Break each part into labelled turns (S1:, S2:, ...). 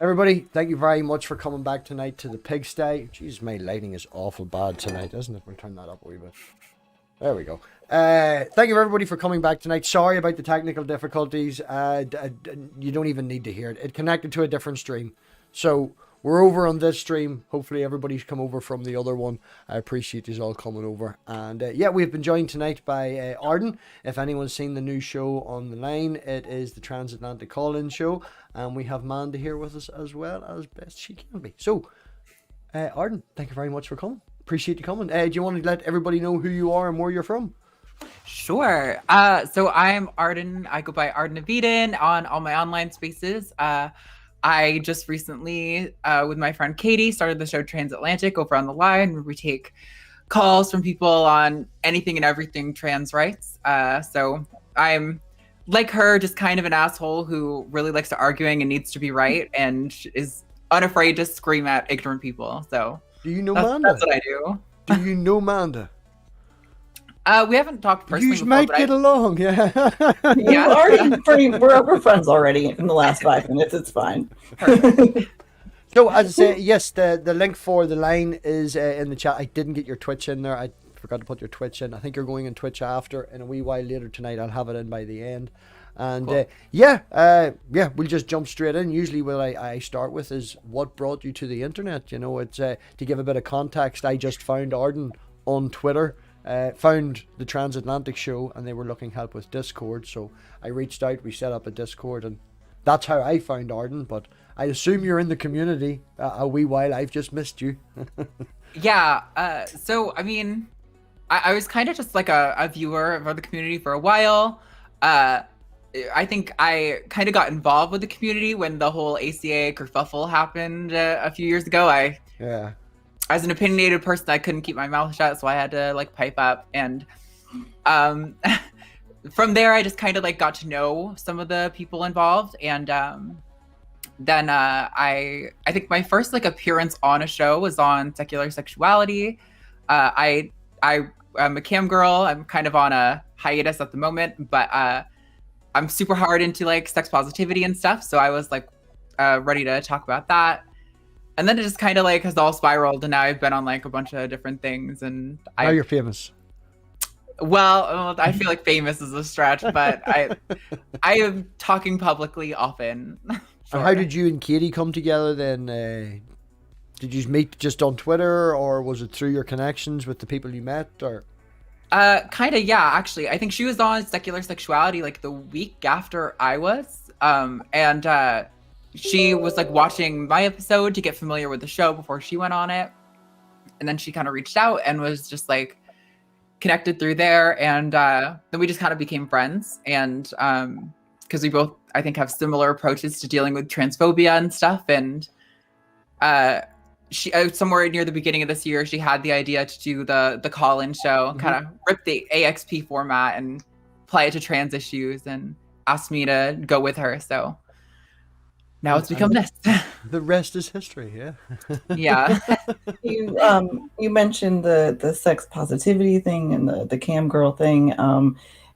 S1: Everybody, thank you very much for coming back tonight to the pigsty. Jeez, my lighting is awful bad tonight, isn't it? We'll turn that up a wee bit. There we go. Thank you everybody for coming back tonight. Sorry about the technical difficulties. You don't even need to hear it. It connected to a different stream. So we're over on this stream. Hopefully everybody's come over from the other one. I appreciate you all coming over. And yeah, we've been joined tonight by Arden. If anyone's seen the new show on the line, it is the Transatlantic Call-In Show. And we have Manda here with us as well, as best she can be. So, Arden, thank you very much for coming. Appreciate you coming. Do you want to let everybody know who you are and where you're from?
S2: Sure. So I'm Arden. I go by Arden of Eden on all my online spaces. I just recently, with my friend Katie, started the show Transatlantic over on the line, where we take calls from people on anything and everything trans rights. So I'm like her, just kind of an asshole who really likes to arguing and needs to be right and is unafraid to scream at ignorant people. So
S1: do you know Manda?
S2: That's what I do.
S1: Do you know Manda?
S2: We haven't talked personally.
S1: You might get along, yeah.
S3: We're friends already in the last 5 minutes. It's fine.
S1: So as I say, yes, the link for the line is in the chat. I didn't get your Twitch in there. I forgot to put your Twitch in. I think you're going in Twitch after in a wee while later tonight. I'll have it in by the end. And cool. We'll just jump straight in. Usually what I start with is what brought you to the internet. You know, it's to give a bit of context. I just found Arden on Twitter. Found the Transatlantic show and they were looking help with Discord, so I reached out, we set up a Discord, and that's how I found Arden. But I assume you're in the community a wee while. I've just missed you.
S2: Yeah, so I mean, I was kind of just like a viewer of the community for a while. I think I kind of got involved with the community when the whole ACA kerfuffle happened a few years ago. As an opinionated person, I couldn't keep my mouth shut, so I had to like pipe up. And from there, I just kind of like got to know some of the people involved. And then I think my first like appearance on a show was on Secular Sexuality. I'm a cam girl. I'm kind of on a hiatus at the moment, but I'm super hard into like sex positivity and stuff. So I was like ready to talk about that. And then it just kind of like has all spiraled, and now I've been on like a bunch of different things. And
S1: now you're famous.
S2: Well, I feel like famous is a stretch, but I am talking publicly often.
S1: Sure. And how did you and Katie come together then? Did you meet just on Twitter, or was it through your connections with the people you met, or?
S2: Kind of, yeah, actually. I think she was on Secular Sexuality like the week after I was. She was like watching my episode to get familiar with the show before she went on it. And then she kind of reached out and was just like connected through there. And then we just kind of became friends. And because we both, I think, have similar approaches to dealing with transphobia and stuff. And she somewhere near the beginning of this year, she had the idea to do the call-in show, and kind of rip the AXP format and apply it to trans issues, and asked me to go with her. So now it's become this.
S1: The rest is history, yeah.
S2: Yeah.
S3: You mentioned the sex positivity thing and the cam girl thing.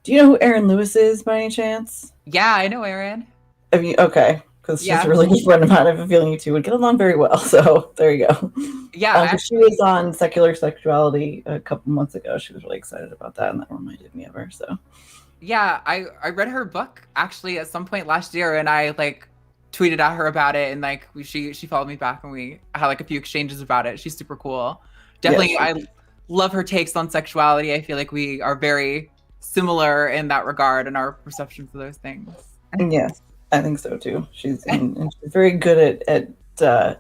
S3: Do you know who Erin Lewis is by any chance?
S2: Yeah, I know Erin.
S3: Okay, because she's a really good friend of mine. I have a feeling you two would get along very well. So there you go.
S2: Yeah,
S3: she was on Secular Sexuality a couple months ago. She was really excited about that, and that reminded me of her. So
S2: yeah, I read her book actually at some point last year, and I like tweeted at her about it, and like she followed me back, and we had like a few exchanges about it. She's super cool. Definitely, yes. I love her takes on sexuality. I feel like we are very similar in that regard and our perceptions of those things.
S3: Yes, I think so too. She's and she's very good at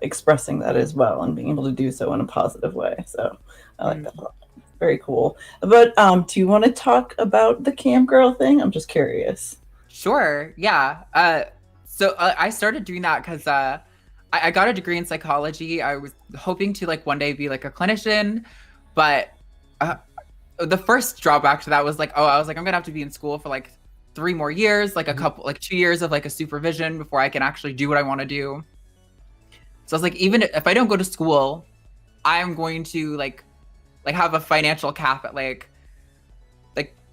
S3: expressing that as well, and being able to do so in a positive way. So I like that a lot. Very cool. But do you want to talk about the cam girl thing? I'm just curious.
S2: Sure. Yeah. So I started doing that because I got a degree in psychology. I was hoping to like one day be like a clinician, but the first drawback to that was like, I was like, I'm gonna have to be in school for like 3 more years, like a couple, like 2 years of like a supervision before I can actually do what I want to do. So I was like, even if I don't go to school, I'm going to like have a financial cap at like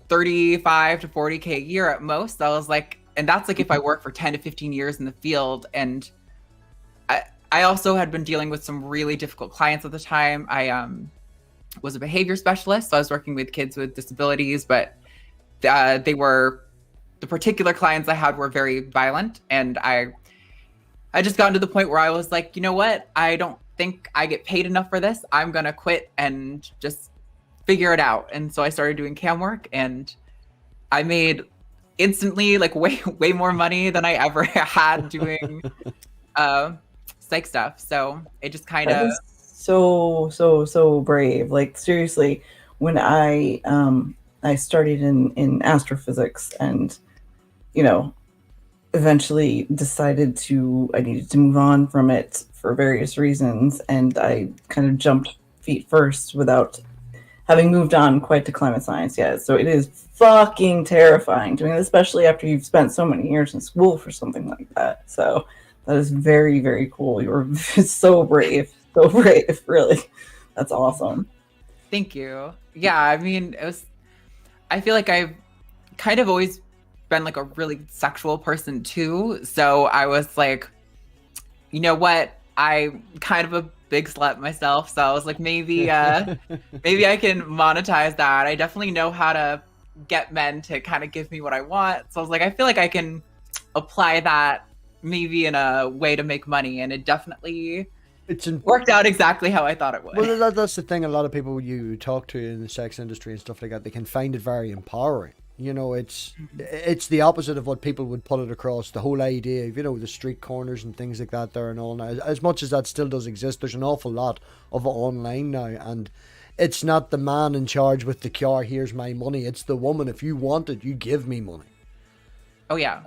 S2: 35 to 40K a year at most. I was like, and that's like if I work for 10 to 15 years in the field. And I also had been dealing with some really difficult clients at the time. I was a behavior specialist, so I was working with kids with disabilities, but the particular clients I had were very violent, and I just gotten to the point where I was like, you know what? I don't think I get paid enough for this. I'm gonna quit and just figure it out. And so I started doing cam work, and I made instantly like way more money than I ever had doing psych stuff. So it just kind of
S3: so brave. Like seriously, when I studied in astrophysics, and eventually decided I needed to move on from it for various reasons, and I kind of jumped feet first without having moved on quite to climate science yet. So it is fucking terrifying doing it, especially after you've spent so many years in school for something like that. So that is very, very cool. You were so brave, really. That's awesome.
S2: Thank you. Yeah, I mean, I feel like I've kind of always been like a really sexual person too. So I was like, you know what? I'm kind of a big slut myself. So I was like, maybe I can monetize that. I definitely know how to get men to kind of give me what I want. So I was like, I feel like I can apply that maybe in a way to make money. And it definitely worked out exactly how I thought it would.
S1: Well, that's the thing. A lot of people you talk to in the sex industry and stuff like that, they can find it very empowering. It's the opposite of what people would put it across. The whole idea of, the street corners and things like that there and all now. As much as that still does exist, there's an awful lot of it online now. And it's not the man in charge with the car, here's my money. It's the woman, if you want it, you give me money.
S2: Oh, yeah.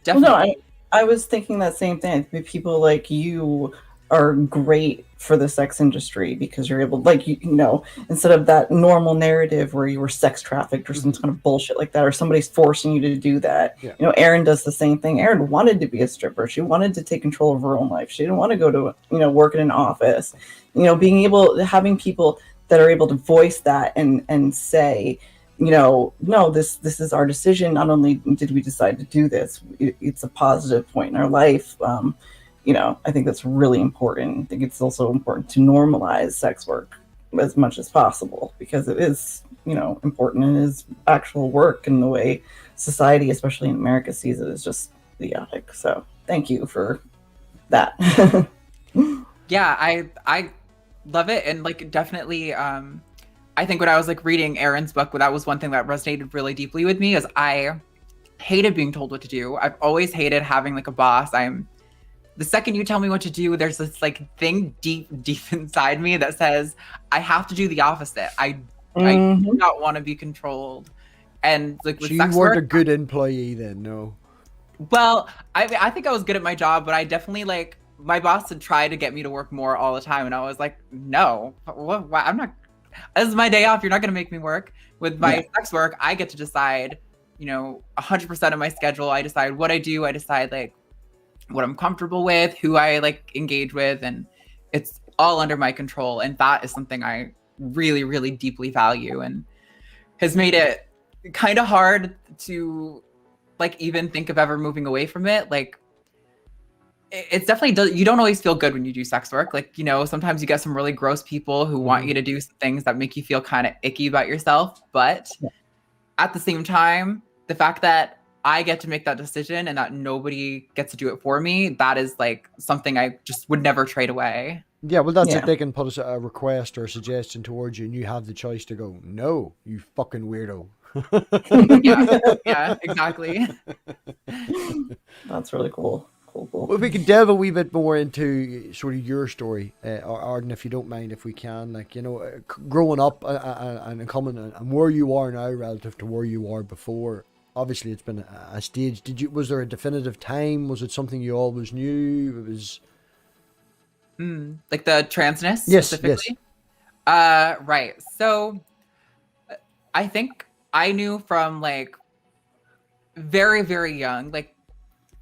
S2: Definitely.
S3: Well, no, I was thinking that same thing. People like you are great for the sex industry because you're able, like, instead of that normal narrative where you were sex trafficked or some kind of bullshit like that, or somebody's forcing you to do that. Yeah. Erin does the same thing. Erin wanted to be a stripper. She wanted to take control of her own life. She didn't want to go to, work in an office. Having people that are able to voice that and say, no, this is our decision. Not only did we decide to do this, it's a positive point in our life. I think that's really important. I think it's also important to normalize sex work as much as possible because it is, important and it is actual work, and the way society, especially in America, sees it is just idiotic. So thank you for that.
S2: Yeah, I love it. And like, definitely, I think when I was like reading Erin's book, that was one thing that resonated really deeply with me is I hated being told what to do. I've always hated having like a boss. The second you tell me what to do, there's this like thing deep inside me that says I have to do the opposite. I do not want to be controlled. And like with
S1: so
S2: sex
S1: you weren't
S2: work,
S1: a good employee then, no? Well,
S2: I think I was good at my job, but I definitely like my boss had tried to get me to work more all the time, and I was like, no, I'm not. This is my day off. You're not going to make me work. With my sex work, I get to decide, 100% of my schedule. I decide what I do. I decide like what I'm comfortable with, who I like engage with, and it's all under my control. And that is something I really, really deeply value, and has made it kind of hard to like even think of ever moving away from it. Like it's definitely you don't always feel good when you do sex work. Like, sometimes you get some really gross people who want you to do things that make you feel kind of icky about yourself. But at the same time, the fact that I get to make that decision and that nobody gets to do it for me, that is like something I just would never trade away.
S1: Yeah, well, that's it. They can put a request or a suggestion towards you and you have the choice to go, no, you fucking weirdo.
S2: yeah, exactly.
S3: That's really cool. Cool.
S1: Well, if we could delve a wee bit more into sort of your story, Arden, if you don't mind, if we can, like, growing up and coming and where you are now relative to where you were before. Obviously, it's been a stage. Was there a definitive time? Was it something you always knew? It was
S2: like the transness specifically.
S1: Yes.
S2: Right. So, I think I knew from like very, very young, like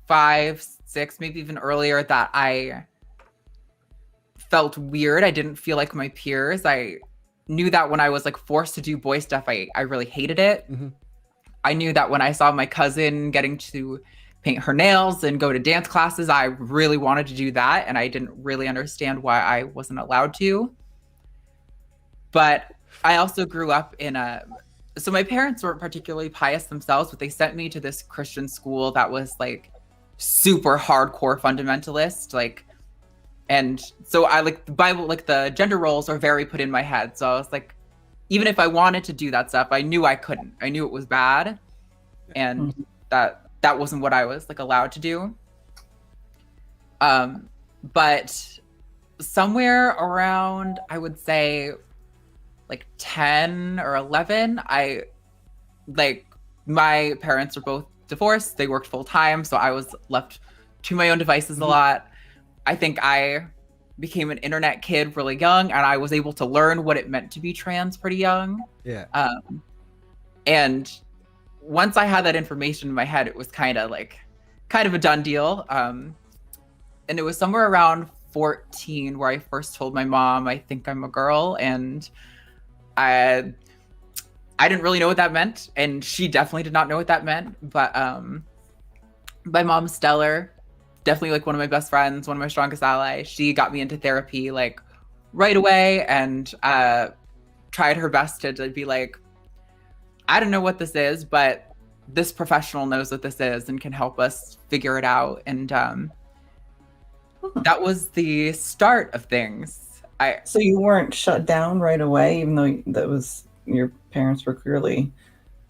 S2: 5, 6, maybe even earlier, that I felt weird. I didn't feel like my peers. I knew that when I was like forced to do boy stuff, I really hated it. Mm-hmm. I knew that when I saw my cousin getting to paint her nails and go to dance classes. I really wanted to do that, and I didn't really understand why I wasn't allowed to. But I also grew up in so my parents weren't particularly pious themselves, but they sent me to this Christian school that was like super hardcore fundamentalist, like, and so I like the Bible, like the gender roles are very put in my head. So I was like, even if I wanted to do that stuff, I knew I couldn't. I knew it was bad, and that wasn't what I was like allowed to do. But somewhere around, I would say, like 10 or 11, my parents are both divorced. They worked full time, so I was left to my own devices a lot. I think I became an internet kid really young, and I was able to learn what it meant to be trans pretty young.
S1: Yeah.
S2: And once I had that information in my head, it was kind of a done deal. And it was somewhere around 14 where I first told my mom, I think I'm a girl, and I didn't really know what that meant, and she definitely did not know what that meant. But my mom, Stellar, definitely like one of my best friends, one of my strongest allies. She got me into therapy like right away, and tried her best to be like, I don't know what this is, but this professional knows what this is and can help us figure it out. And that was the start of things.
S3: So you weren't shut down right away, even though that was, your parents were clearly,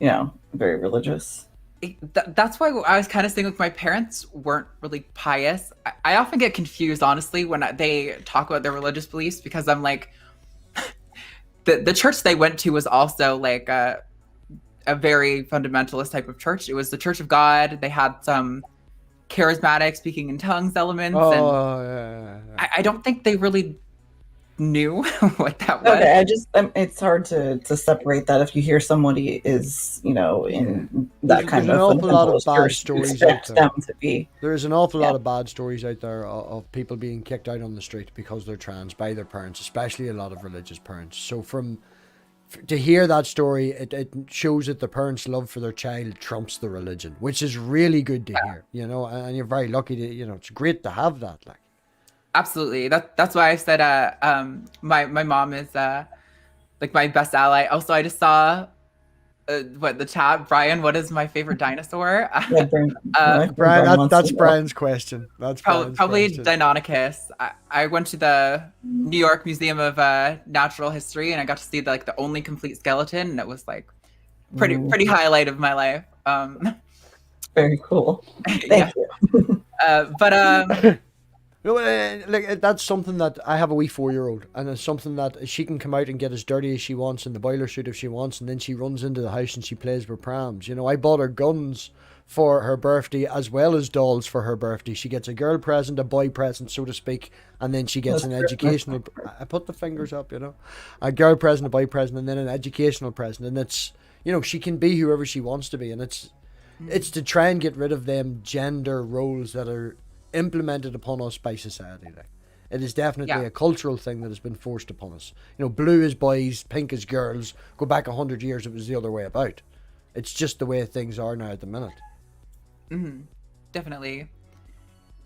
S3: very religious.
S2: That's why I was kind of saying, like, my parents weren't really pious. I often get confused, honestly, when they talk about their religious beliefs, because I'm like, the church they went to was also like a very fundamentalist type of church. It was the Church of God. They had some charismatic speaking in tongues elements. Yeah. I don't think they really knew what that was.
S3: Okay, it's hard to separate that if you hear somebody is, in that kind of
S1: an awful lot of bad stories out there.
S3: Them to be.
S1: There's an awful lot of bad stories out there of people being kicked out on the street because they're trans by their parents, especially a lot of religious parents. So to hear that story, it shows that the parents' love for their child trumps the religion, which is really good to hear, and you're very lucky to, it's great to have that. Like,
S2: absolutely. That's why I said, my mom is, like my best ally. Also, I just saw, the chat, Brian, what is my favorite dinosaur?
S1: Brian, that's Brian's question. That's
S2: probably Deinonychus. I went to the New York Museum of Natural History, and I got to see the only complete skeleton, and it was like pretty highlight of my life.
S3: Very cool. Thank you.
S1: That's something that I have a wee 4-year-old, and it's something that she can come out and get as dirty as she wants in the boiler suit if she wants, and then she runs into the house and she plays with prams. I bought her guns for her birthday as well as dolls for her birthday. She gets a girl present, a boy present, so to speak, and then she gets an educational. I put the fingers up, a girl present, a boy present, and then an educational present, and it's she can be whoever she wants to be, and it's to try and get rid of them gender roles that are implemented upon us by society. It is definitely a cultural thing that has been forced upon us. Blue is boys, pink is girls. Go back 100 years, it was the other way about. It's just the way things are now at the minute.
S2: Definitely.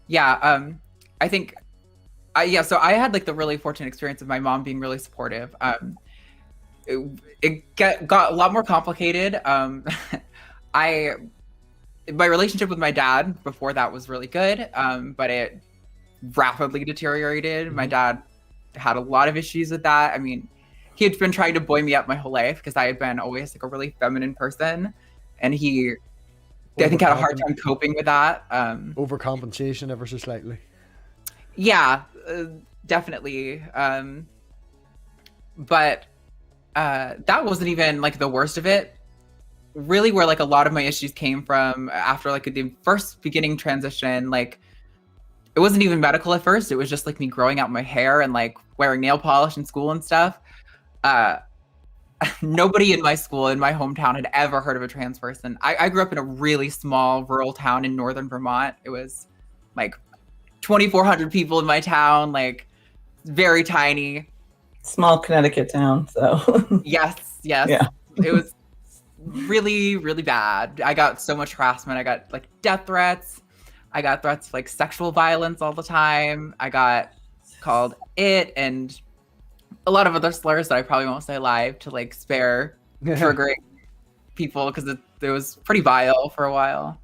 S2: Yeah. I think so I had the really fortunate experience of my mom being really supportive. It got a lot more complicated. My relationship with my dad before that was really good, but it rapidly deteriorated. My dad had a lot of issues with that. I mean, he had been trying to buoy me up my whole life because I had been always a really feminine person, and he, I think, had a hard time coping with that.
S1: Overcompensation ever so slightly.
S2: Yeah, definitely. But that wasn't even the worst of it. Really, where a lot of my issues came from after the first beginning transition, it wasn't even medical at first. It was just me growing out my hair and wearing nail polish in school and stuff. Nobody in my school, in my hometown, had ever heard of a trans person. I grew up in a really small rural town in northern Vermont. It was 2,400 people in my town, very tiny.
S3: Small Connecticut town, so.
S2: Yes.
S3: Yeah.
S2: It was really, really bad. I got so much harassment. I got like death threats. I got threats of like sexual violence all the time. I got called it and a lot of other slurs that I probably won't say live to like spare triggering people because it was pretty vile for a while.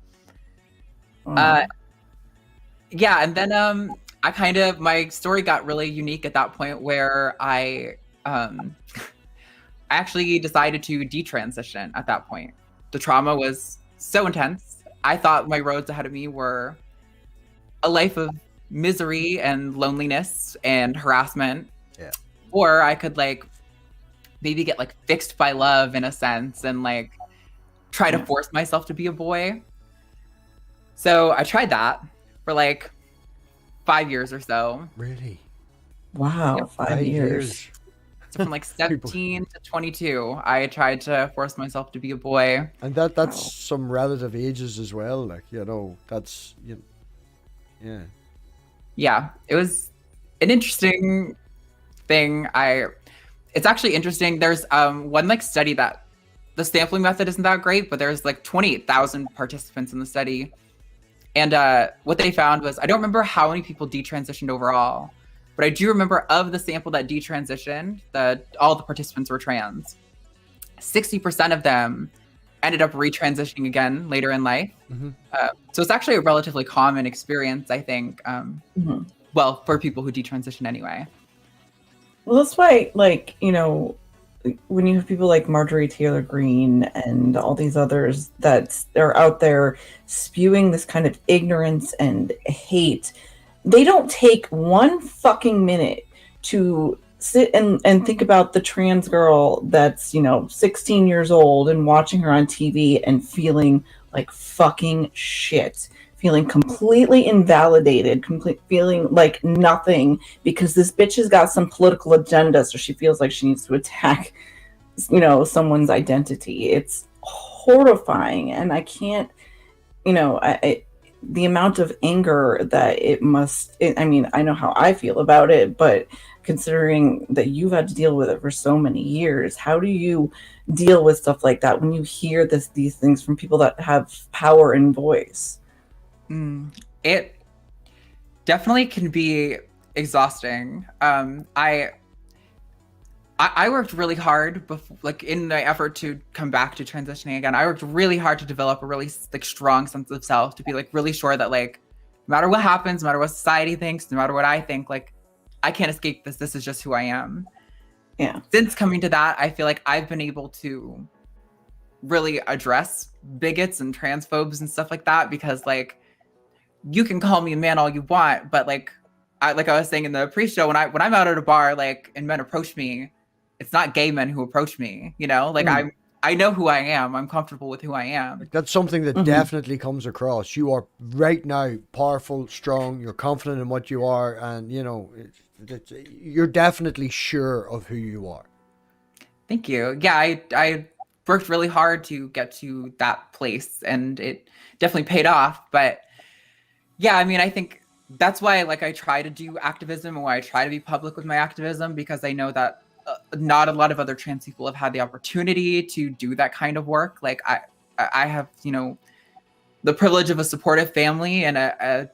S2: Yeah, and then I kind of, my story got really unique at that point where I actually decided to detransition at that point. The trauma was so intense. I thought my roads ahead of me were a life of misery and loneliness and harassment.
S1: Yeah.
S2: Or I could like maybe get like fixed by love in a sense and like try to force myself to be a boy. So I tried that for like 5 years or so.
S1: Really?
S3: Wow,
S2: Yep.
S3: 5 years.
S2: So from like 17 to 22, I tried to force myself to be a boy.
S1: And that's some relative ages as well. Like, you know, that's, yeah.
S2: Yeah, it was an interesting thing. It's actually interesting. There's one like study that the sampling method isn't that great, but there's like 28,000 participants in the study. And what they found was, I don't remember how many people detransitioned overall, but I do remember of the sample that detransitioned, all the participants were trans. 60% of them ended up retransitioning again later in life.
S1: Mm-hmm.
S2: So it's actually a relatively common experience, I think. Well, for people who detransition anyway.
S3: Well, that's why, like, you know, when you have people like Marjorie Taylor Greene and all these others that are out there spewing this kind of ignorance and hate, they don't take one fucking minute to sit and think about the trans girl that's, you know, 16 years old and watching her on TV and feeling like fucking shit, feeling completely invalidated, feeling like nothing because this bitch has got some political agenda, so she feels like she needs to attack, you know, someone's identity. It's horrifying, and I can't, you know, the amount of anger that I mean, I know how I feel about it, but considering that you've had to deal with it for so many years, how do you deal with stuff like that when you hear these things from people that have power and voice?
S2: It definitely can be exhausting. I worked really hard before, like in the effort to come back to transitioning again. I worked really hard to develop a really like strong sense of self, to be like really sure that like no matter what happens, no matter what society thinks, no matter what I think, like I can't escape this. This is just who I am.
S3: Yeah.
S2: Since coming to that, I feel like I've been able to really address bigots and transphobes and stuff like that, because like you can call me a man all you want, but like I was saying in the pre-show, when I'm out at a bar, like, and men approach me, it's not gay men who approach me, you know, like I know who I am. I'm comfortable with who I am.
S1: That's something that definitely comes across. You are right now powerful, strong. You're confident in what you are, and you know, you're definitely sure of who you are. Thank
S2: you. Yeah, I worked really hard to get to that place, and it definitely paid off. But yeah, I mean, I think that's why like I try to do activism and why I try to be public with my activism, because I know that not a lot of other trans people have had the opportunity to do that kind of work. Like I have, you know, the privilege of a supportive family and a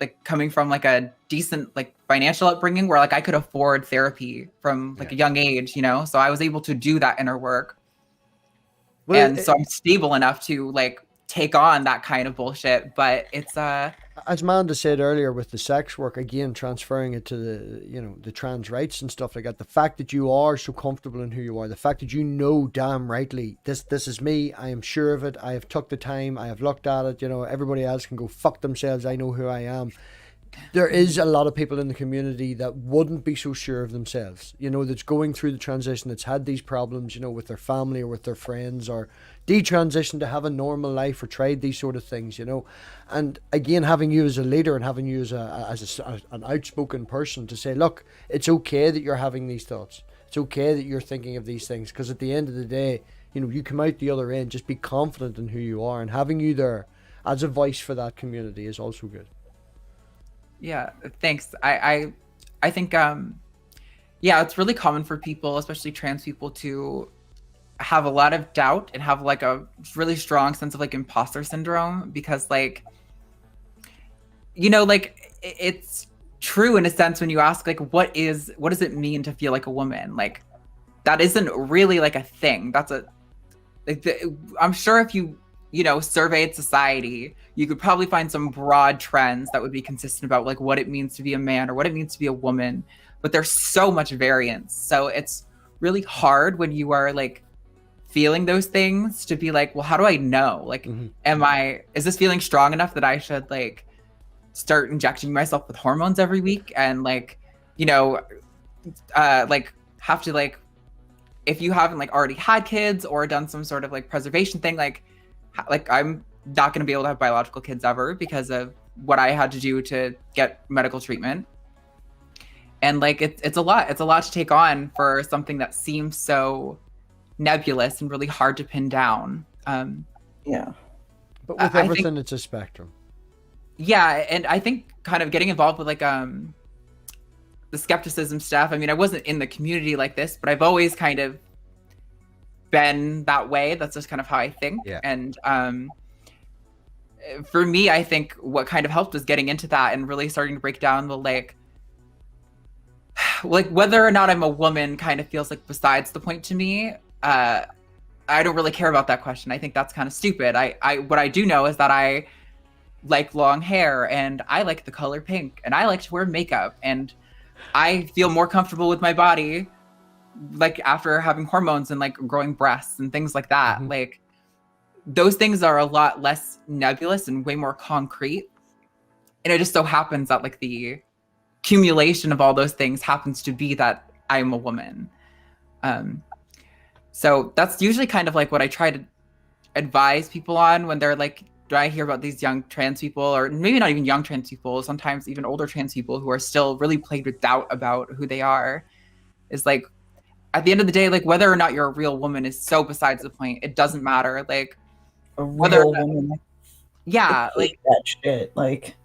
S2: like coming from like a decent like financial upbringing where like I could afford therapy from like a young age, you know, so I was able to do that inner work. Well, and so I'm stable enough to like take on that kind of bullshit, but it's
S1: as Amanda said earlier with the sex work, again transferring it to the, you know, the trans rights and stuff like that, the fact that you are so comfortable in who you are, the fact that you know damn rightly this is me, I am sure of it, I have took the time, I have looked at it, you know, everybody else can go fuck themselves, I know who I am. There is a lot of people in the community that wouldn't be so sure of themselves, you know, that's going through the transition, that's had these problems, you know, with their family or with their friends, or detransitioned to have a normal life or tried these sort of things, you know. And again, having you as a leader and having you as an outspoken person to say, look, it's okay that you're having these thoughts. It's okay that you're thinking of these things, because at the end of the day, you know, you come out the other end, just be confident in who you are, and having you there as a voice for that community is also good.
S2: Yeah, thanks. I think yeah, it's really common for people, especially trans people, to have a lot of doubt and have like a really strong sense of like imposter syndrome, because like, you know, like it's true in a sense when you ask like, what does it mean to feel like a woman? Like that isn't really like a thing. That's I'm sure if you know, surveyed society, you could probably find some broad trends that would be consistent about like what it means to be a man or what it means to be a woman, but there's so much variance. So it's really hard when you are like feeling those things to be like, well, how do I know? Like, is this feeling strong enough that I should like start injecting myself with hormones every week and like, you know, like have to like, if you haven't like already had kids or done some sort of like preservation thing, like I'm not going to be able to have biological kids ever because of what I had to do to get medical treatment. And like, it's a lot to take on for something that seems so nebulous and really hard to pin down.
S3: Yeah.
S1: But with everything, it's a spectrum.
S2: Yeah. And I think kind of getting involved with like, the skepticism stuff. I mean, I wasn't in the community like this, but I've always kind of been that way. That's just kind of how I think.
S1: Yeah.
S2: And for me, I think what kind of helped was getting into that and really starting to break down the like whether or not I'm a woman kind of feels like besides the point to me. I don't really care about that question. I think that's kind of stupid. What I do know is that I like long hair and I like the color pink and I like to wear makeup and I feel more comfortable with my body like after having hormones and like growing breasts and things like that. Like those things are a lot less nebulous and way more concrete. And it just so happens that like the accumulation of all those things happens to be that I'm a woman. So that's usually kind of like what I try to advise people on when they're like, do I hear about these young trans people, or maybe not even young trans people, sometimes even older trans people who are still really plagued with doubt about who they are, is like, at the end of the day, like whether or not you're a real woman is so besides the point. It doesn't matter. Like
S3: a real woman.
S2: Yeah.
S3: Like that shit. Like,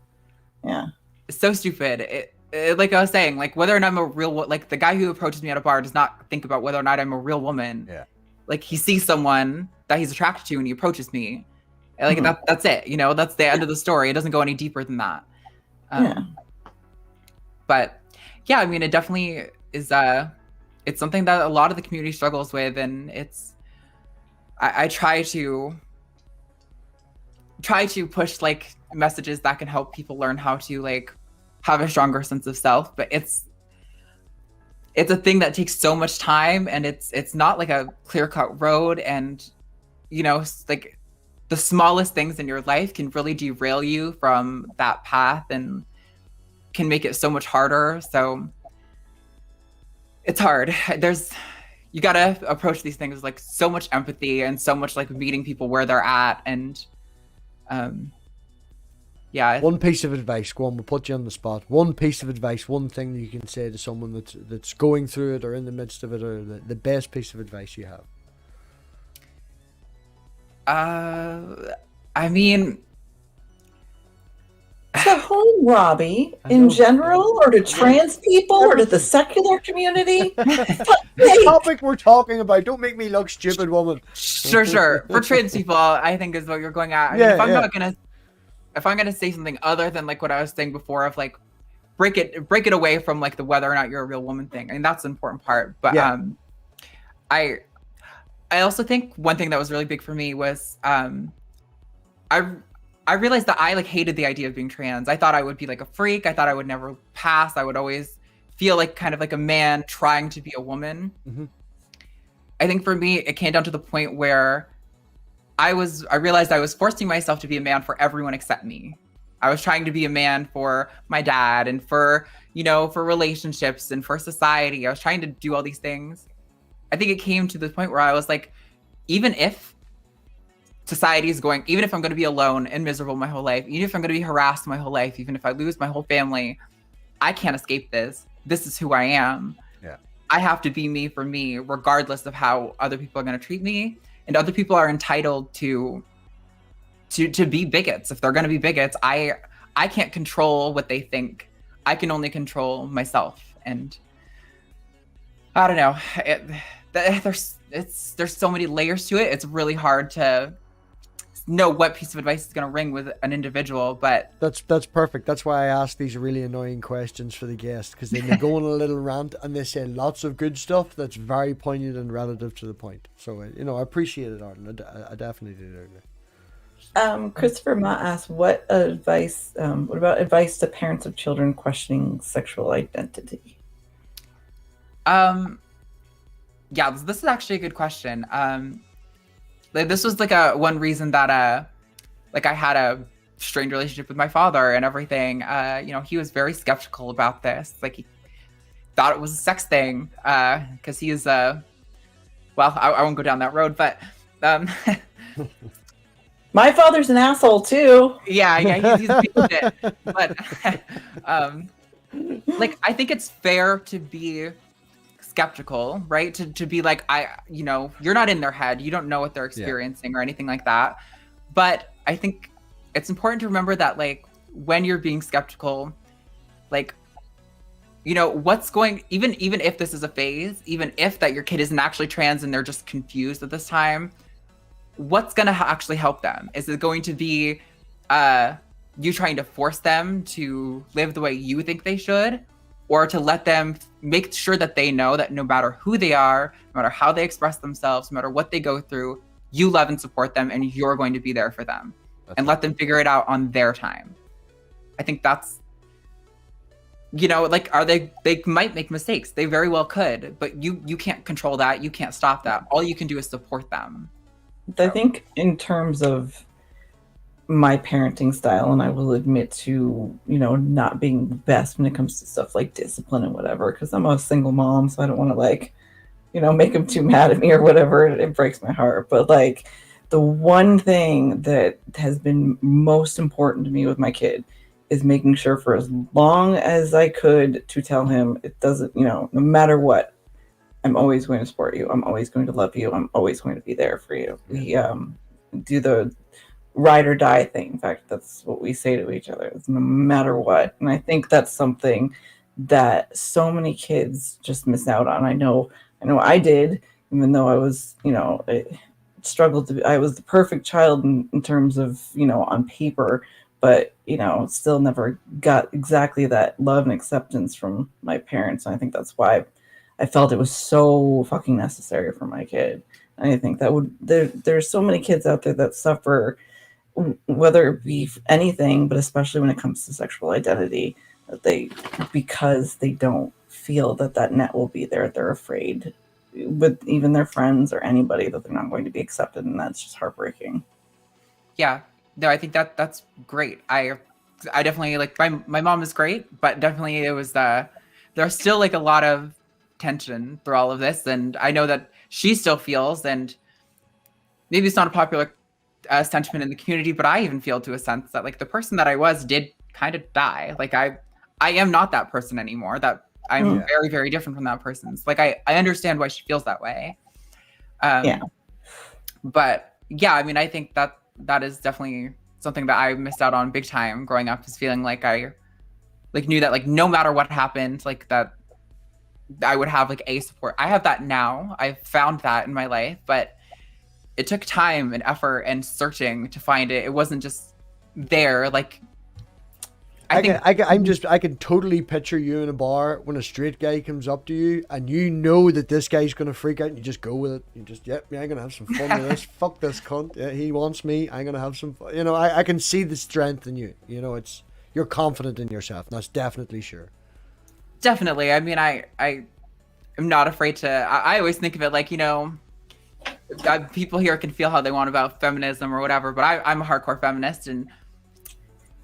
S3: yeah.
S2: It's so stupid. It, like I was saying, like whether or not I'm a real, like the guy who approaches me at a bar does not think about whether or not I'm a real woman.
S1: Yeah.
S2: Like he sees someone that he's attracted to and he approaches me. Like that's it, you know, that's the end of the story. It doesn't go any deeper than that. But yeah, I mean, it definitely is, it's something that a lot of the community struggles with. And it's, I try to push like messages that can help people learn how to like have a stronger sense of self, but it's a thing that takes so much time and it's not like a clear-cut road. And, you know, like the smallest things in your life can really derail you from that path and can make it so much harder. So it's hard. You gotta approach these things with like so much empathy and so much like meeting people where they're at. And yeah.
S1: One piece of advice, go on, we'll put you on the spot. One piece of advice, one thing you can say to someone that's going through it or in the midst of it, or the best piece of advice you have.
S2: I mean,
S3: to whom, Robbie? In general, or to trans people, or to the secular community?
S1: The topic we're talking about. Don't make me look stupid, woman.
S2: Sure. For trans people, I think is what you're going at. I mean, if I'm gonna say something other than like what I was saying before of like break it away from like the whether or not you're a real woman thing. I mean, that's the important part. But I also think one thing that was really big for me was I realized that I like hated the idea of being trans. I thought I would be like a freak. I thought I would never pass. I would always feel like kind of like a man trying to be a woman. I think for me, it came down to the point where I realized I was forcing myself to be a man for everyone except me. I was trying to be a man for my dad and for, you know, for relationships and for society. I was trying to do all these things. I think it came to the point where I was like, even if society is going, even if I'm going to be alone and miserable my whole life, even if I'm going to be harassed my whole life, even if I lose my whole family, I can't escape this. This is who I am.
S1: Yeah.
S2: I have to be me for me, regardless of how other people are going to treat me. And other people are entitled to be bigots. If they're going to be bigots, I can't control what they think. I can only control myself. And I don't know. there's so many layers to it. It's really hard to know what piece of advice is going to ring with an individual, but
S1: that's perfect. That's why I ask these really annoying questions for the guest, because then they go on a little rant and they say lots of good stuff that's very poignant and relative to the point. So I appreciate it, Arden. I definitely do.
S3: Christopher Ma asked, what about advice to parents of children questioning sexual identity?
S2: Yeah, this is actually a good question. This was like one reason that I had a strained relationship with my father and everything. He was very skeptical about this. Like, he thought it was a sex thing, because he is I won't go down that road, but
S3: my father's an asshole too.
S2: Yeah, he's a piece of shit. But I think it's fair to be skeptical, right? To be like, you're not in their head, you don't know what they're experiencing or anything like that. But I think it's important to remember that, like, when you're being skeptical, like, what's going, even if this is a phase, even if that your kid isn't actually trans and they're just confused at this time, what's going to actually help them? Is it going to be you trying to force them to live the way you think they should, or to let them make sure that they know that no matter who they are, no matter how they express themselves, no matter what they go through, you love and support them and you're going to be there for them? And let them figure it out on their time. I think that's, they might make mistakes. They very well could, but you can't control that. You can't stop that. All you can do is support them.
S3: I think in terms of my parenting style, and I will admit to, not being the best when it comes to stuff like discipline and whatever, because I'm a single mom, so I don't want to make them too mad at me or whatever. It breaks my heart. But the one thing that has been most important to me with my kid is making sure for as long as I could to tell him it doesn't, no matter what, I'm always going to support you. I'm always going to love you. I'm always going to be there for you. We do the ride or die thing. In fact, that's what we say to each other. It's no matter what. And I think that's something that so many kids just miss out on. I know I did, even though I was, I was the perfect child in terms of, on paper, but, still never got exactly that love and acceptance from my parents. And I think that's why I felt it was so fucking necessary for my kid. And I think that there's so many kids out there that suffer, whether it be anything, but especially when it comes to sexual identity, because they don't feel that net will be there, they're afraid with even their friends or anybody that they're not going to be accepted, and that's just heartbreaking.
S2: Yeah, no, I think that's great. I definitely, my mom is great, but definitely it was there's still a lot of tension through all of this, and I know that she still feels, and maybe it's not a popular sentiment in the community, but I even feel to a sense that the person that I was did kind of die. I am not that person anymore. That I'm very, very different from that person. So, I understand why she feels that way. But yeah, I mean, I think that is definitely something that I missed out on big time growing up, is feeling like I knew that no matter what happened, that I would have a support. I have that now. I've found that in my life, but it took time and effort and searching to find it. It wasn't just there. I can totally picture you in a bar when a straight guy comes up to you and you know that this guy's going to freak out and you just go with it. You just, I'm going to have some fun with this. Fuck this cunt. Yeah, he wants me. I'm going to have some fun. I can see the strength in you. You're confident in yourself. That's definitely sure. Definitely. I mean, I am not afraid to, I always think of it people here can feel how they want about feminism or whatever, but I'm a hardcore feminist, and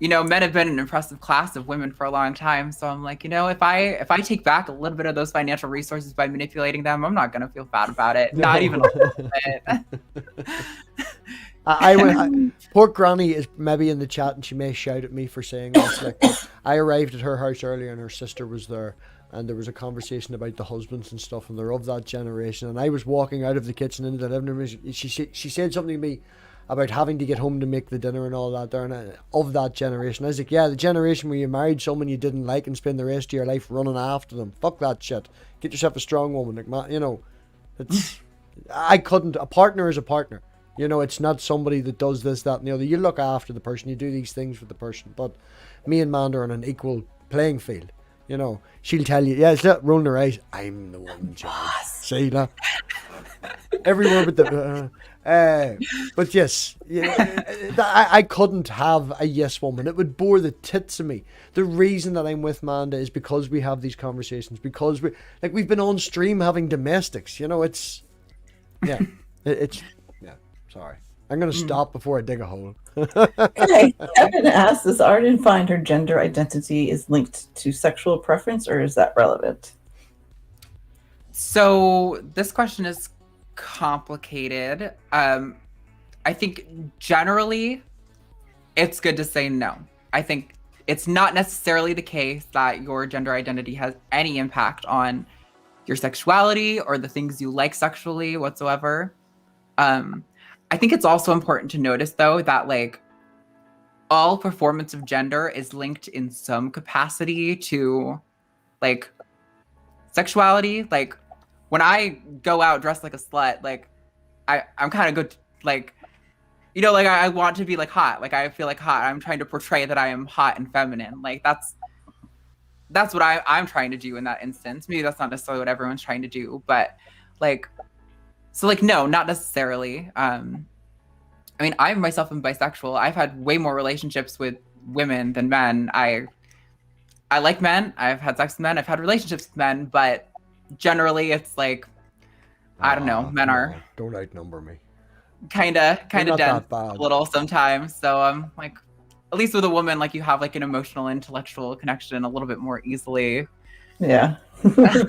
S2: men have been an impressive class of women for a long time. So I'm if I take back a little bit of those financial resources by manipulating them, I'm not gonna feel bad about it.
S1: No.
S2: Not even a little bit.
S1: Poor Granny is maybe in the chat and she may shout at me for saying this. I arrived at her house earlier and her sister was there, and there was a conversation about the husbands and stuff, and they're of that generation. And I was walking out of the kitchen into the living room. She said something to me about having to get home to make the dinner and all that there, and of that generation. I was like, yeah, the generation where you married someone you didn't like and spend the rest of your life running after them. Fuck that shit. Get yourself a strong woman. It's I couldn't. A partner is a partner. You know, it's not somebody that does this, that, and the other. You look after the person. You do these things for the person. But me and Manda are on an equal playing field. You know, she'll tell you, yeah, it's not rolling her eyes. I'm the one in charge. See that? Everywhere but the. But yes, I couldn't have a yes woman. It would bore the tits of me. The reason that I'm with Manda is because we have these conversations. Because we've been on stream having domestics. You know, it's sorry. I'm gonna stop before I dig a hole.
S3: Okay, Kevin asked, does Arden find her gender identity is linked to sexual preference, or is that relevant?
S2: So this question is complicated. I think generally it's good to say no. I think it's not necessarily the case that your gender identity has any impact on your sexuality or the things you like sexually whatsoever. I think it's also important to notice, though, that like all performance of gender is linked in some capacity to like sexuality. Like when I go out dressed like a slut, like I'm kind of good, like, you know, like I want to be like hot. Like I feel like hot. I'm trying to portray that I am hot and feminine. Like that's what I'm trying to do in that instance. Maybe that's not necessarily what everyone's trying to do, but like, so like, no, not necessarily. I mean, I myself am bisexual. I've had way more relationships with women than men. I like men. I've had sex with men. I've had relationships with men, but generally it's like, I don't know, men are
S1: don't outnumber me.
S2: Kind of dense
S1: a
S2: little sometimes. So I'm like, at least with a woman, like you have like an emotional, intellectual connection a little bit more easily.
S3: Yeah.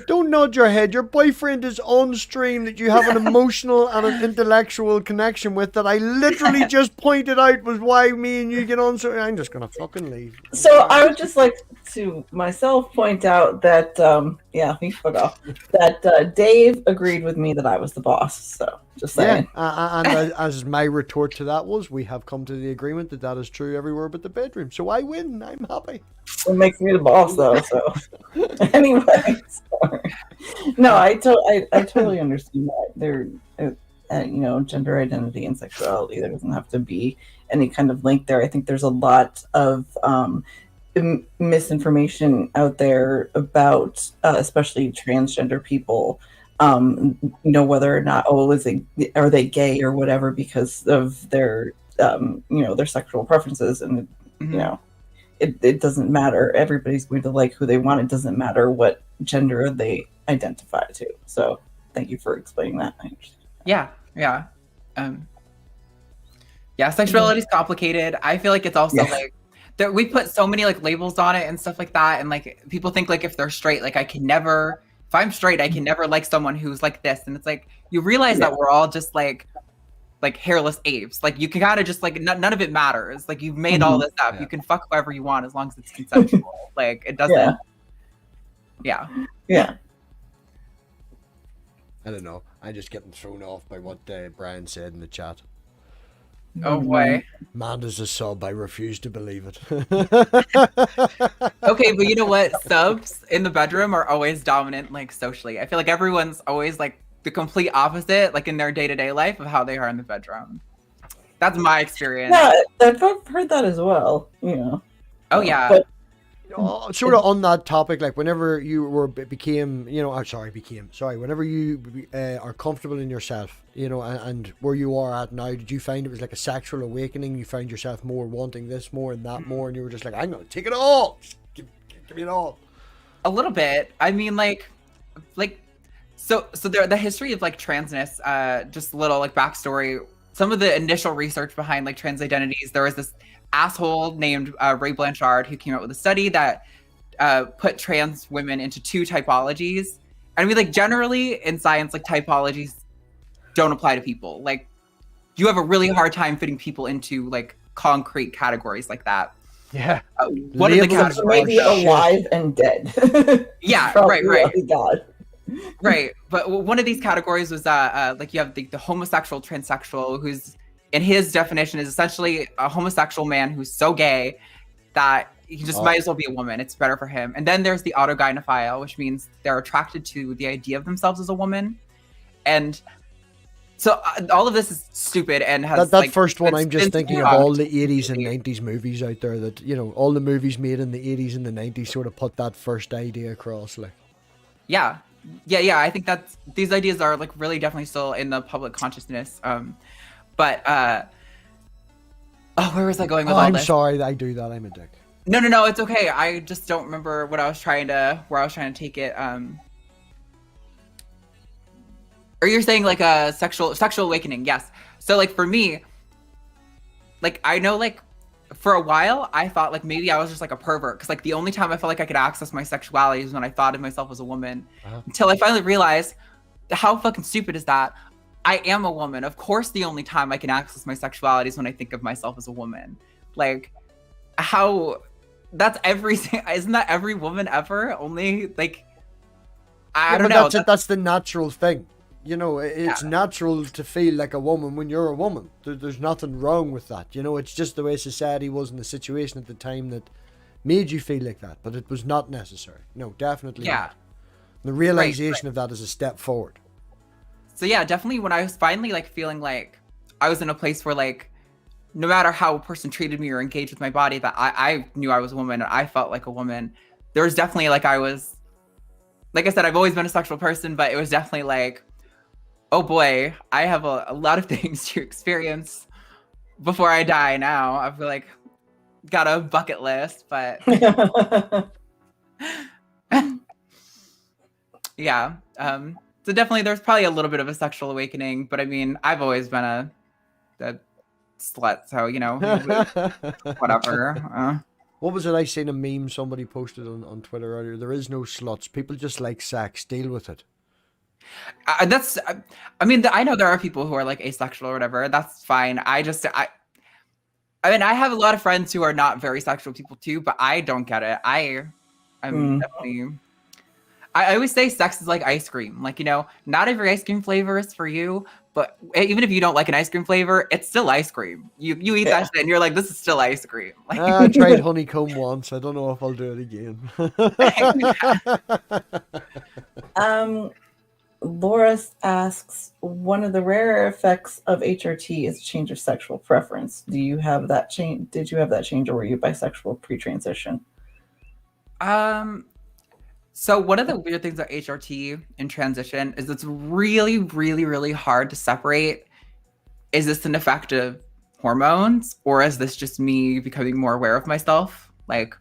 S1: Don't nod your head. Your boyfriend is on stream that you have an emotional and an intellectual connection with that I literally just pointed out was why me and you get on. So I'm just gonna fucking leave.
S3: So I would just like to myself point out that fuck off. That Dave agreed with me that I was the boss. So just saying.
S1: Yeah, and as my retort to that was, we have come to the agreement that that is true everywhere but the bedroom. So I win. I'm happy.
S3: It makes me the boss, though. So anyway, sorry. No, I totally understand that. There, you know, gender identity and sexuality. There doesn't have to be any kind of link there. I think there's a lot of misinformation out there about, especially transgender people. You know, whether or not are they gay or whatever because of their you know, their sexual preferences, and you know. It doesn't matter. Everybody's going to like who they want. It doesn't matter what gender they identify to. So thank you for explaining that.
S2: Yeah. Sexuality is complicated. I feel like it's also like that we put so many like labels on it and stuff like that. And like people think like if they're straight, like if I'm straight, I can never like someone who's like this. And it's like, you realize that we're all just like hairless apes. Like you can kind of just like none of it matters. Like you've made all this up. You can fuck whoever you want as long as it's consensual. Like it doesn't. Yeah.
S1: I don't know. I'm just getting thrown off by what Brian said in the chat.
S2: Oh boy.
S1: Manda's a sub. I refuse to believe it.
S2: Okay, but you know what? Subs in the bedroom are always dominant, like socially. I feel like everyone's always like the complete opposite, like in their day-to-day life of how they are in the bedroom. That's my experience.
S3: Yeah, I've heard that as well, you know.
S2: Oh yeah.
S3: But,
S1: sort of on that topic, like whenever you whenever you are comfortable in yourself, you know, and where you are at now, did you find it was like a sexual awakening? You found yourself more wanting this more and that more, and you were just like, I'm gonna take it all. Give me it all.
S2: A little bit. I mean, like So the history of like transness, just a little like backstory. Some of the initial research behind like trans identities, there was this asshole named Ray Blanchard who came out with a study that put trans women into two typologies. And I mean, like generally in science, like typologies don't apply to people. Like you have a really hard time fitting people into like concrete categories like that.
S1: Yeah.
S2: One of the categories,
S3: maybe alive and dead.
S2: Yeah, right.
S3: God.
S2: Right, but one of these categories was like you have the homosexual transsexual, who's in his definition is essentially a homosexual man who's so gay that he just might as well be a woman. It's better for him. And then there's the autogynephile, which means they're attracted to the idea of themselves as a woman. And so all of this is stupid and has
S1: that
S2: like,
S1: first one. I'm just thinking of all the 80s and
S2: fucked.
S1: 90s movies out there that, you know, all the movies made in the 80s and the 90s sort of put that first idea across. Like,
S2: Yeah. I think that's, these ideas are like really definitely still in the public consciousness. But where was I going with all
S1: I'm
S2: this?
S1: sorry, I do that. I'm a dick.
S2: No, it's okay. I just don't remember what I was trying to, where I was trying to take it. Or you're saying like a sexual awakening. Yes. So like for me, like I know like for a while I thought like maybe I was just like a pervert, because like the only time I felt like I could access my sexuality is when I thought of myself as a woman. Until I finally realized, how fucking stupid is that? I am a woman. Of course the only time I can access my sexuality is when I think of myself as a woman. Like, how, that's everything. Isn't that every woman ever? Only like, I don't know.
S1: That's the natural thing. You know, it's natural to feel like a woman when you're a woman. There's nothing wrong with that. You know, it's just the way society was in the situation at the time that made you feel like that. But it was not necessary. No, definitely not. The realization of that is a step forward.
S2: So yeah, definitely when I was finally like feeling like I was in a place where like, no matter how a person treated me or engaged with my body, that I knew I was a woman and I felt like a woman. There was definitely like, I was, like I said, I've always been a sexual person, but it was definitely like, oh boy, I have a lot of things to experience before I die now. I've like got a bucket list, but yeah. So definitely there's probably a little bit of a sexual awakening, but I mean, I've always been a slut, so you know, whatever.
S1: What was it? I seen a meme somebody posted on Twitter earlier. There is no sluts. People just like sex. Deal with it.
S2: That's, I mean, I know there are people who are like asexual or whatever. That's fine. I mean, I have a lot of friends who are not very sexual people too, but I don't get it. I'm definitely, I always say sex is like ice cream. Like, you know, not every ice cream flavor is for you, but even if you don't like an ice cream flavor, it's still ice cream. You eat that shit and you're like, this is still ice cream. Like,
S1: I tried honeycomb once. I don't know if I'll do it again.
S3: Laura asks, one of the rare effects of HRT is change of sexual preference. Do you have that change? Did you have that change, or were you bisexual pre-transition?
S2: So one of the weird things about HRT in transition is it's really, really, really hard to separate. Is this an effect of hormones, or is this just me becoming more aware of myself? Like,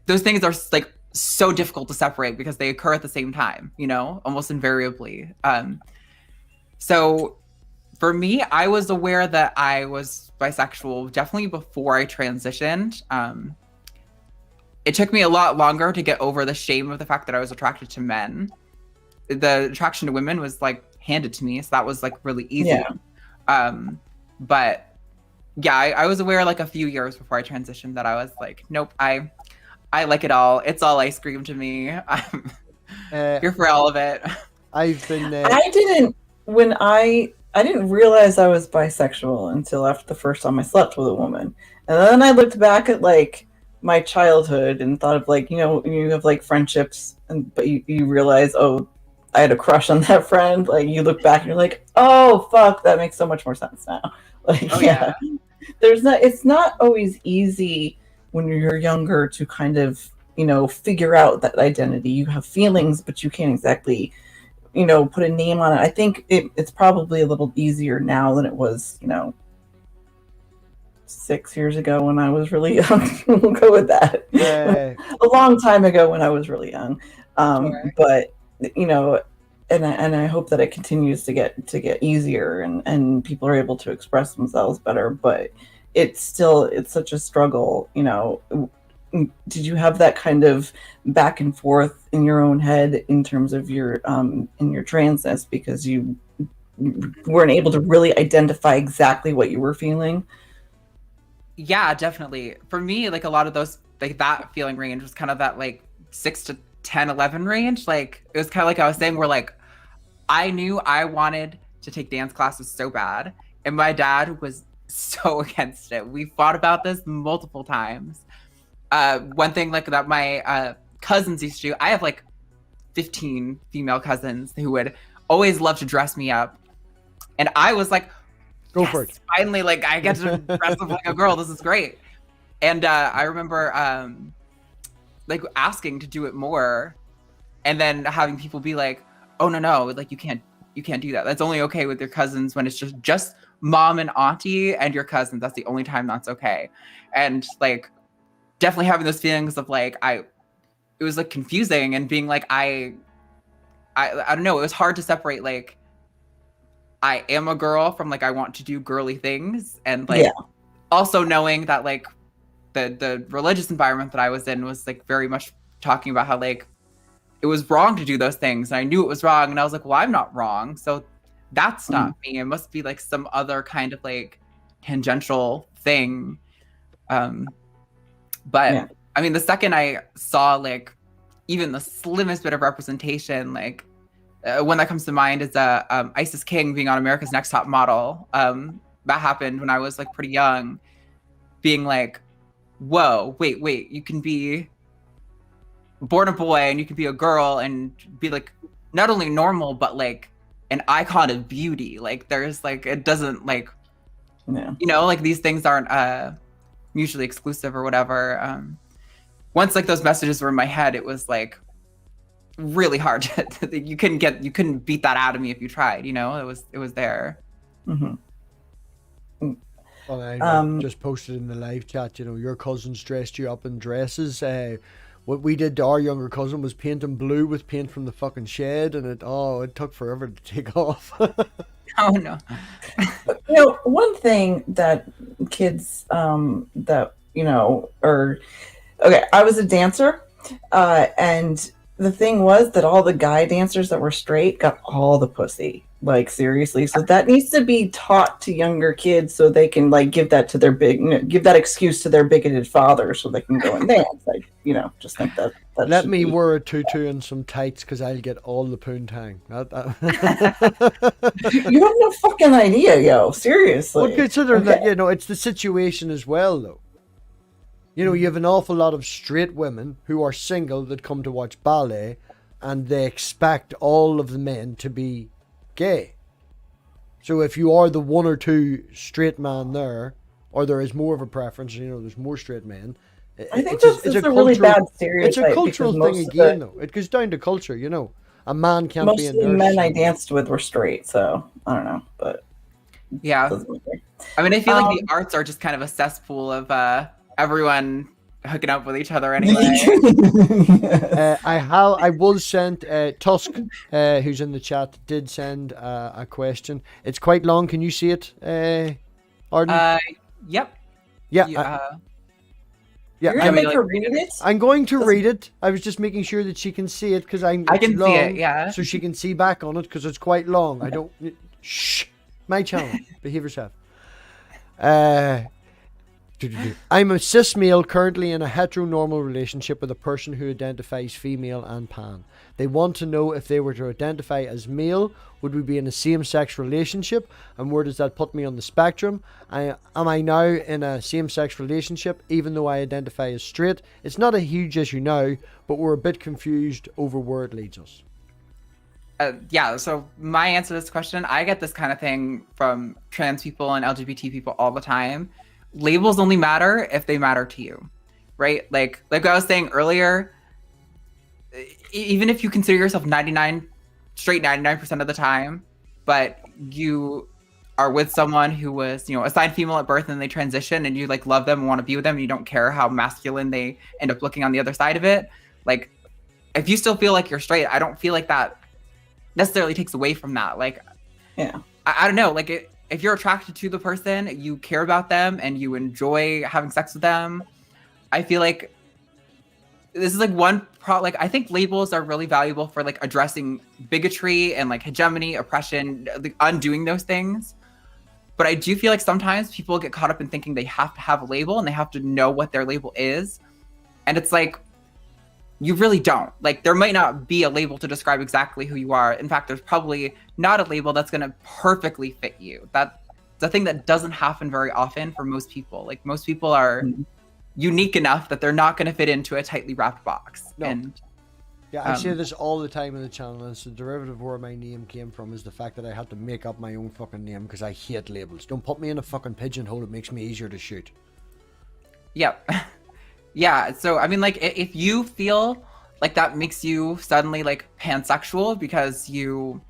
S2: those things are like so difficult to separate because they occur at the same time, you know, almost invariably. So for me, I was aware that I was bisexual definitely before I transitioned. It took me a lot longer to get over the shame of the fact that I was attracted to men. The attraction to women was like handed to me, so that was like really easy. But yeah, I was aware like a few years before I transitioned that I was like, nope, I like it all. It's all ice cream to me. I'm here for all of it.
S1: I've been.
S3: I didn't realize I was bisexual until after the first time I slept with a woman, and then I looked back at like my childhood and thought of like, you know, you have like friendships, but you realize, oh, I had a crush on that friend. Like you look back and you're like, oh fuck, that makes so much more sense now. Like it's not always easy when you're younger to kind of, you know, figure out that identity. You have feelings, but you can't exactly, you know, put a name on it. I think it's probably a little easier now than it was, you know, 6 years ago when I was really young. We'll go with that. A long time ago when I was really young. But, you know, and I hope that it continues to get easier and people are able to express themselves better. But it's such a struggle, you know. Did you have that kind of back and forth in your own head in terms of your in your transness, because you weren't able to really identify exactly what you were feeling?
S2: Yeah, definitely. For me, like a lot of those, like that feeling range was kind of that like 6 to 10, 11 range. Like it was kind of like I was saying, where like I knew I wanted to take dance classes so bad, and my dad was so against it. We fought about this multiple times. One thing like that my cousins used to do, I have like 15 female cousins who would always loved to dress me up. And I was like,
S1: Go for it.
S2: Finally, like, I get to dress up like a girl. This is great. And I remember like asking to do it more, and then having people be like, oh, no, like you can't do that. That's only okay with your cousins when it's just mom and auntie and your cousins. That's the only time that's okay. And like definitely having those feelings of like, it was like confusing and being like, I don't know. It was hard to separate like, I am a girl from like, I want to do girly things. And like, also knowing that like the religious environment that I was in was like very much talking about how like, it was wrong to do those things. And I knew it was wrong. And I was like, well, I'm not wrong. So that's not me. It must be like some other kind of like tangential thing. But I mean, the second I saw like even the slimmest bit of representation, like one that comes to mind is Isis King being on America's Next Top Model. That happened when I was like pretty young, being like, whoa, wait, you can be born a boy and you can be a girl and be like not only normal but like an icon of beauty. Like there's like, it doesn't like you know, like these things aren't mutually exclusive or whatever. Once like those messages were in my head, it was like really hard to you couldn't beat that out of me if you tried, you know. It was there.
S1: Well, I just posted in the live chat, you know, your cousins dressed you up in dresses. What we did to our younger cousin was paint him blue with paint from the fucking shed, and it took forever to take off.
S2: Oh no.
S3: You know, one thing that kids that, you know, I was a dancer, and the thing was that all the guy dancers that were straight got all the pussy. Like seriously, so that needs to be taught to younger kids so they can like give that excuse to their bigoted father so they can go and dance. Like, you know, just think that.
S1: Let me wear a tutu and some tights because I'll get all the poontang.
S3: You have no fucking idea, yo. Seriously.
S1: Well, considering that, you know, it's the situation as well, though. You know, you have an awful lot of straight women who are single that come to watch ballet, and they expect all of the men to be gay. So if you are the one or two straight man there, or there is more of a preference, you know, there's more straight men.
S3: I think it's a really bad stereotype.
S1: It's a cultural thing again, though. It goes down to culture, you know. A man can't be a nurse.
S3: Most of the men I danced with were straight, so I don't know, but
S2: yeah. I mean, I feel like the arts are just kind of a cesspool of everyone hooking up with each other anyway.
S1: I was sent Tusk, who's in the chat, did send a question. It's quite long. Can you see it, Arden?
S2: Yep.
S1: Yeah.
S3: You're gonna make her read it?
S1: I'm going to read it. I was just making sure that she can see it because I can
S2: see it. Yeah.
S1: So she can see back on it because it's quite long. I don't. Shh. My channel. Behave yourself. I'm a cis male currently in a heteronormal relationship with a person who identifies female and pan. They want to know if they were to identify as male, would we be in a same-sex relationship, and where does that put me on the spectrum? Am I now in a same-sex relationship even though I identify as straight? It's not a huge issue now, but we're a bit confused over where it leads us.
S2: Yeah, so my answer to this question, I get this kind of thing from trans people and LGBT people all the time. Labels only matter if they matter to you, right? Like I was saying earlier, even if you consider yourself 99% of the time, but you are with someone who was, you know, assigned female at birth and they transition and you like love them and want to be with them and you don't care how masculine they end up looking on the other side of it. Like, if you still feel like you're straight, I don't feel like that necessarily takes away from that. Like,
S3: yeah,
S2: I don't know, like if you're attracted to the person, you care about them and you enjoy having sex with them, I feel like this is like like I think labels are really valuable for like addressing bigotry and like hegemony, oppression, like undoing those things. But I do feel like sometimes people get caught up in thinking they have to have a label and they have to know what their label is. And it's like, you really don't. Like, there might not be a label to describe exactly who you are. In fact, there's probably not a label that's going to perfectly fit you. That's a thing that doesn't happen very often for most people. Like, most people are unique enough that they're not going to fit into a tightly wrapped box.
S1: No.
S2: And
S1: Yeah, I say this all the time in the channel, and it's the derivative of where my name came from, is the fact that I had to make up my own fucking name because I hate labels. Don't put me in a fucking pigeonhole, it makes me easier to shoot.
S2: Yep. Yeah, so I mean, like, if you feel like that makes you suddenly like pansexual because you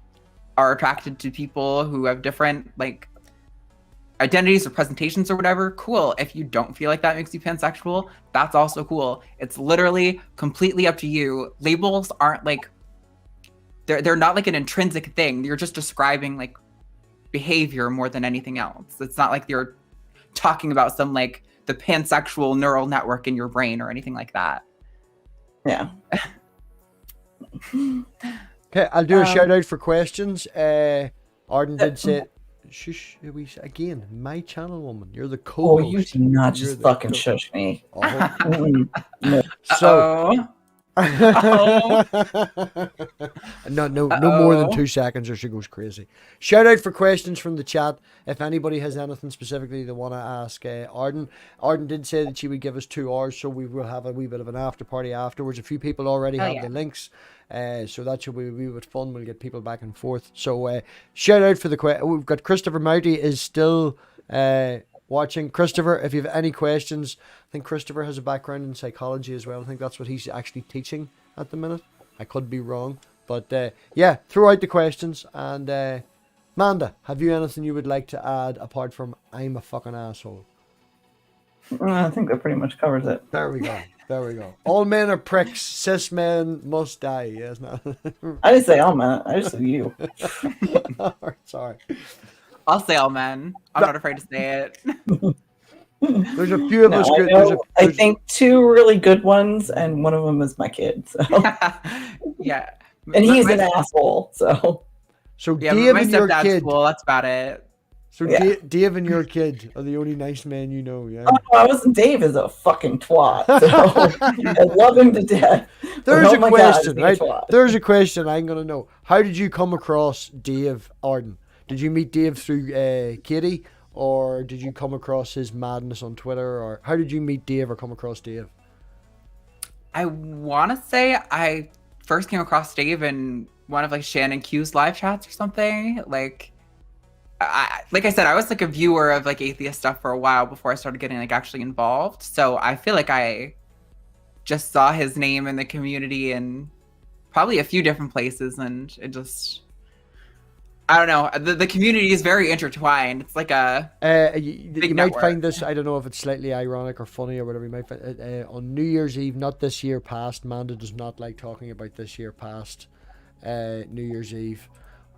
S2: are attracted to people who have different like identities or presentations or whatever, cool. If you don't feel like that makes you pansexual, that's also cool. It's literally completely up to you. Labels aren't like, they're not like an intrinsic thing. You're just describing like behavior more than anything else. It's not like you're talking about some like the pansexual neural network in your brain or anything like that.
S3: Yeah.
S1: Okay, I'll do a shout out for questions. Arden did say, shush, again, my channel woman. You're the co-host.
S3: Oh, you do not just fucking shush me.
S1: Oh.
S3: No.
S1: So, no more than 2 seconds or she goes crazy. Shout out for questions from the chat. If anybody has anything specifically they want to ask Arden. Arden did say that she would give us 2 hours, so we will have a wee bit of an after party afterwards. A few people already have the links, so that should be a wee bit fun. We'll get people back and forth. So shout out for the we've got Christopher Mouty is still watching. Christopher, if you have any questions, I think Christopher has a background in psychology as well. I think that's what he's actually teaching at the minute. I could be wrong, but yeah, throw out the questions. And Manda, have you anything you would like to add apart from I'm a fucking asshole?
S3: I think that pretty much covers it.
S1: There we go. There we go. All men are pricks. Cis men must die. Yes, no.
S3: I didn't say all men. I just said you.
S1: Sorry.
S2: I'll say all men. I'm not afraid to say it.
S1: There's a few of us good.
S3: I think 2 really good ones, and one of them is my kid. So.
S2: Yeah.
S3: And he's an asshole. So
S2: yeah,
S1: Dave
S2: my
S1: and your
S2: stepdad's
S1: kid.
S2: cool. That's about it.
S1: So
S3: yeah.
S1: Dave and your kid are the only nice men you know. Yeah.
S3: Oh, I wasn't. Dave is a fucking twat. So I love him to death.
S1: There's a question,
S3: God,
S1: right? There's a question I'm gonna know. How did you come across Dave Arden? Did you meet Dave through Katie, or did you come across his madness on Twitter, or how did you meet Dave or come across Dave?
S2: I want to say I first came across Dave in one of like Shannon Q's live chats or something. Like I said, I was like a viewer of like atheist stuff for a while before I started getting like actually involved. So I feel like I just saw his name in the community in probably a few different places, and it just, I don't know. The community is very intertwined. It's like a
S1: you might find this, I don't know if it's slightly ironic or funny or whatever. You might find on New Year's Eve, not this year past. Manda does not like talking about this year past New Year's Eve,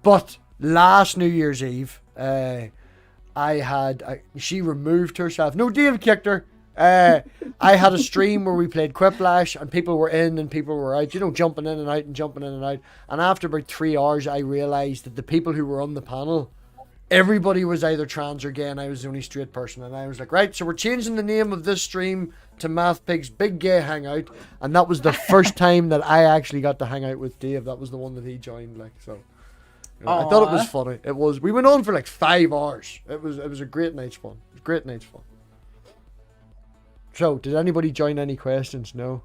S1: but last New Year's Eve, she removed herself. No, Dave kicked her. I had a stream where we played Quiplash and people were in and people were out, jumping in and out and jumping in and out. And after about 3 hours, I realized that the people who were on the panel, everybody was either trans or gay, and I was the only straight person. And I was like, right, so we're changing the name of this stream to MathPig's Big Gay Hangout. And that was the first time that I actually got to hang out with Dave. That was the one that he joined, like, so. I thought it was funny. It was. We went on for like 5 hours. It was a great night's fun. It was a great night's fun. So, did anybody join any questions? No.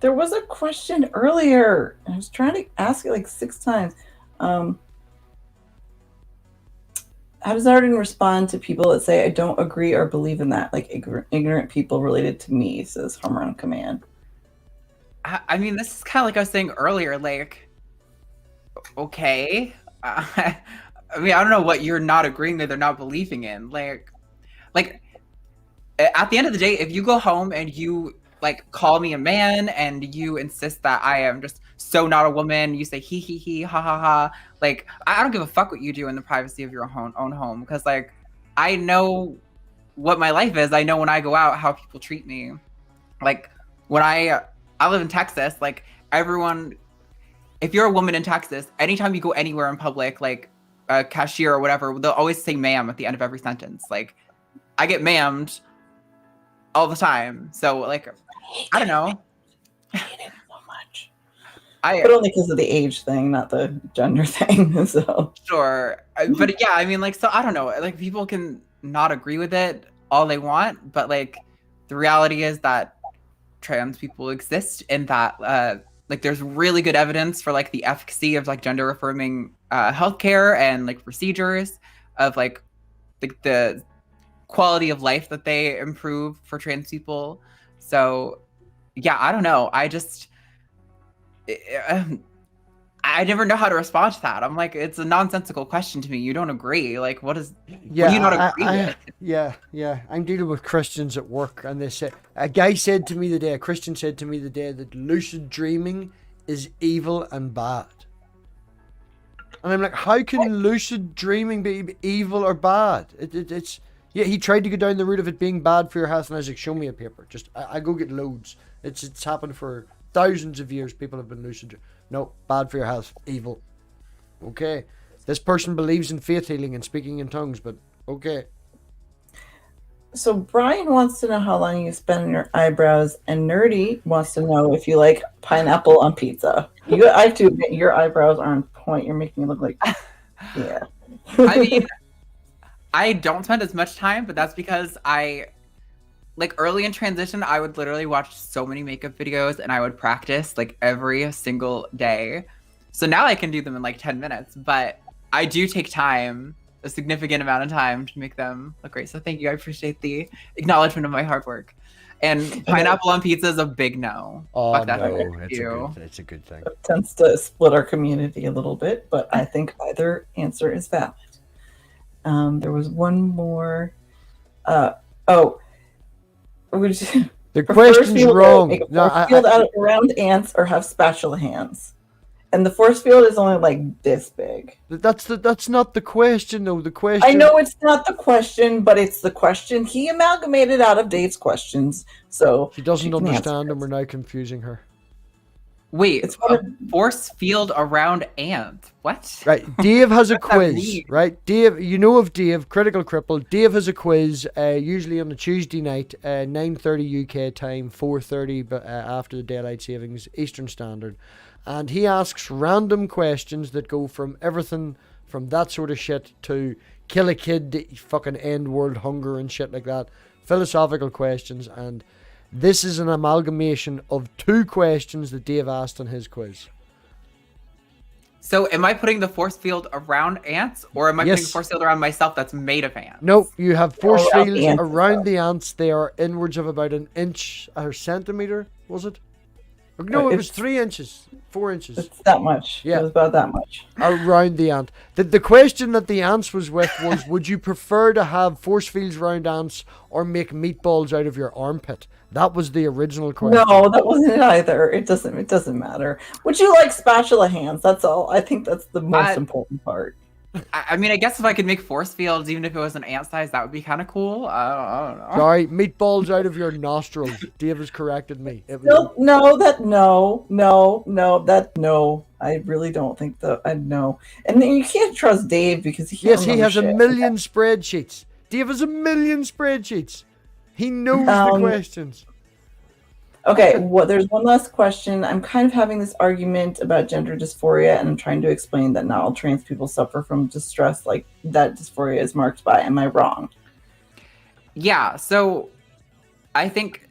S3: There was a question earlier. I was trying to ask it like 6 times. How does Arden respond to people that say, I don't agree or believe in that? Like ignorant people related to me, says Homer on Command.
S2: I mean, this is kind of like I was saying earlier, like, okay. I mean, I don't know what you're not agreeing with or not believing in. Like, at the end of the day, if you go home and you like call me a man and you insist that I am just so not a woman, you say he ha ha ha, like I don't give a fuck what you do in the privacy of your own home, because like I know what my life is. I know when I go out how people treat me. Like when I live in Texas, like everyone, if you're a woman in Texas, anytime you go anywhere in public, like a cashier or whatever, they'll always say ma'am at the end of every sentence. Like I get ma'amed all the time. So like, I don't know.
S3: I hate it so much. But only because of the age thing, not the gender thing. So
S2: sure. But yeah, I mean, like, so I don't know. Like people can not agree with it all they want, but like the reality is that trans people exist and that like there's really good evidence for like the efficacy of like gender affirming healthcare and like procedures of like the quality of life that they improve for trans people. So yeah, I don't know. I never know how to respond to that. I'm like, it's a nonsensical question to me. You don't agree. Like, what do you not agree with?
S1: Yeah. I'm dealing with Christians at work, and they say, a Christian said to me the day that lucid dreaming is evil and bad. And I'm like, how can lucid dreaming be evil or bad? It's yeah. He tried to go down the route of it being bad for your health, and I was like, show me a paper. Just I go get loads. It's happened for thousands of years. People have been lucid. No, bad for your health. Evil. Okay. This person believes in faith healing and speaking in tongues, but okay.
S3: So Brian wants to know how long you spend on your eyebrows, and Nerdy wants to know if you like pineapple on pizza. I have to admit, your eyebrows are on point. You're making it look like, yeah.
S2: I mean, I don't spend as much time, but that's because like early in transition, I would literally watch so many makeup videos and I would practice like every single day. So now I can do them in like 10 minutes, but I do take time, a significant amount of time to make them look great. So thank you. I appreciate the acknowledgement of my hard work. And pineapple on pizza is a big no.
S1: Oh,
S2: Fuck that.
S1: no, it's a good thing.
S3: It tends to split our community a little bit, but I think either answer is valid. There was one more.
S1: The question's wrong.
S3: Make a force field out around ants or have spatula hands. And the force field is only like this big.
S1: That's not the question, though. The question.
S3: I know it's not the question, but it's the question. He amalgamated out of Dave's questions, so
S1: she doesn't understand, and we're now confusing her.
S2: Wait, it's a force field around ants. What?
S1: Right, Dave has a quiz. Right, Dave, you know of Dave, Critical Cripple. Dave has a quiz, usually on a Tuesday night, 9:30 UK time, 4:30, but after the daylight savings, Eastern Standard, and he asks random questions that go from everything from that sort of shit to kill a kid, to fucking end world hunger and shit like that, philosophical questions, and this is an amalgamation of two questions that Dave asked on his quiz.
S2: So am I putting the force field around ants, or am I putting the force field around myself that's made of ants?
S1: Nope, you have force fields around the ants. They are inwards of about an inch or centimeter, was it? No, it was 3 inches, 4 inches.
S3: It's that much. Yeah. It was about that much.
S1: Around the ant. The question that the ants was with was, would you prefer to have force fields around ants or make meatballs out of your armpit? That was the original question.
S3: No, that wasn't it either. It doesn't matter. Would you like spatula hands? That's all. I think that's the most important part.
S2: I mean, I guess if I could make force fields, even if it was an ant size, that would be kind of cool. I don't know.
S1: Sorry, meatballs out of your nostrils. Dave has corrected me.
S3: No. I really don't think that. No. And then you can't trust Dave because he can't.
S1: Yes, he has a million spreadsheets. Dave has a million spreadsheets. He knows the questions.
S3: Okay, there's one last question. I'm kind of having this argument about gender dysphoria, and I'm trying to explain that not all trans people suffer from distress like that dysphoria is marked by. Am I wrong?
S2: Yeah, so I think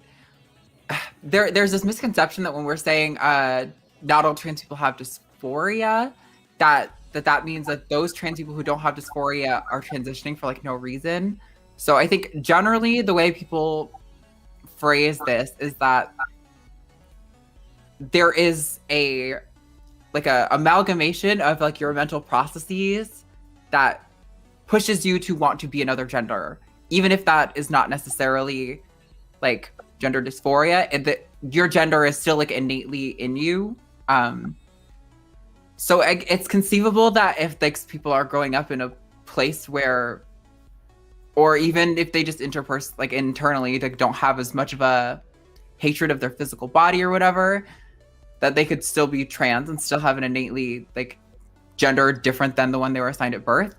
S2: there's this misconception that when we're saying not all trans people have dysphoria, that means that those trans people who don't have dysphoria are transitioning for like no reason. So I think generally the way people phrase this is that there is a amalgamation of like your mental processes that pushes you to want to be another gender, even if that is not necessarily like gender dysphoria, and that your gender is still like innately in you. So it's conceivable that if like people are growing up in a place where, or even if they just internally like don't have as much of a hatred of their physical body or whatever, that they could still be trans and still have an innately like gender different than the one they were assigned at birth,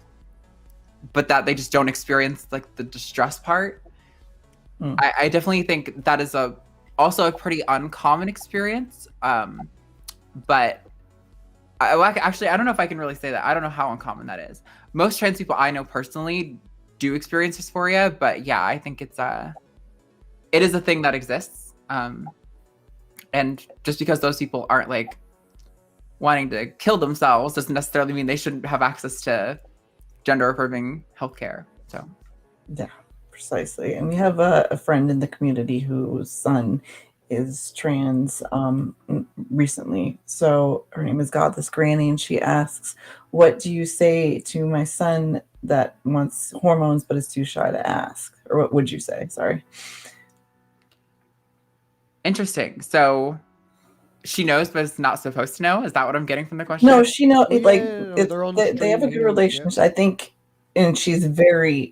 S2: but that they just don't experience like the distress part. I definitely think that is also a pretty uncommon experience. But actually, I don't know if I can really say that. I don't know how uncommon that is. Most trans people I know personally do experience dysphoria, but yeah, I think it is a thing that exists. And just because those people aren't like wanting to kill themselves doesn't necessarily mean they shouldn't have access to gender affirming healthcare. So
S3: yeah, precisely. And we have a friend in the community whose son is trans recently. So her name is Godless Granny, and she asks, what do you say to my son that wants hormones but is too shy to ask? Or what would you say? Sorry.
S2: interesting. So she knows, but is not supposed to know. Is that what I'm getting from the question?
S3: No, she knows.
S1: Yeah,
S3: Like
S1: they're on the
S3: they have a
S1: stream,
S3: good
S1: you know,
S3: relationship, I think, and she's very,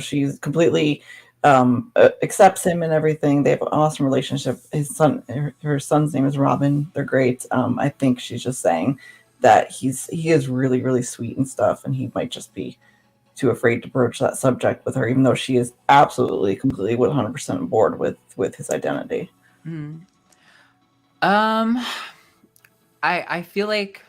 S3: she's completely accepts him and everything. They have an awesome relationship. His son, her son's name is Robin. They're great. I think she's just saying that he is really, really sweet and stuff, and he might just be too afraid to broach that subject with her, even though she is absolutely, completely, 100% on board with his identity.
S2: Mm-hmm. I feel like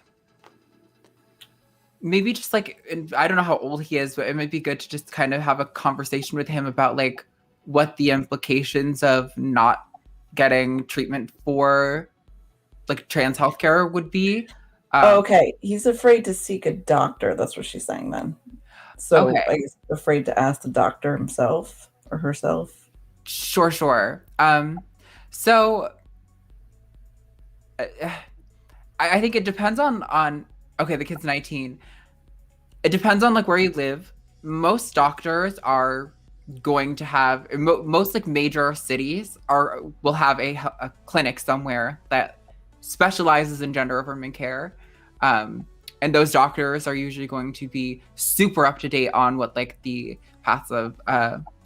S2: maybe just like, I don't know how old he is, but it might be good to just kind of have a conversation with him about like what the implications of not getting treatment for like trans healthcare would be.
S3: Okay, he's afraid to seek a doctor. That's what she's saying then. So
S2: Okay.
S3: he's afraid to ask the doctor himself or herself.
S2: Sure. So I think it depends on okay, the kid's 19. It depends on like where you live. Most doctors are going to have most like major cities will have a clinic somewhere that specializes in gender affirming care. And those doctors are usually going to be super up to date on what like the paths of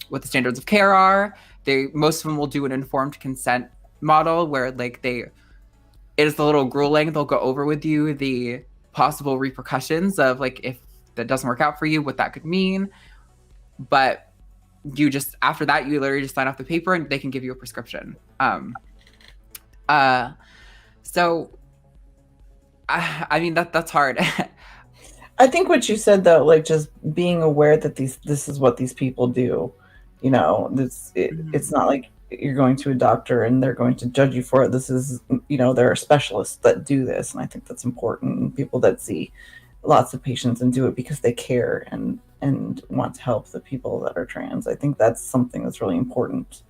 S2: what the standards of care are. Most of them will do an informed consent model where like it is a little grueling. They'll go over with you the possible repercussions of like if that doesn't work out for you, what that could mean. But you just after that you literally just sign off the paper and they can give you a prescription. So I mean that's hard.
S3: I think what you said though, like just being aware that this is what these people do, it's not like you're going to a doctor and they're going to judge you for it. This is, there are specialists that do this, and I think that's important. People that see lots of patients and do it because they care and want to help the people that are trans. I think that's something that's really important.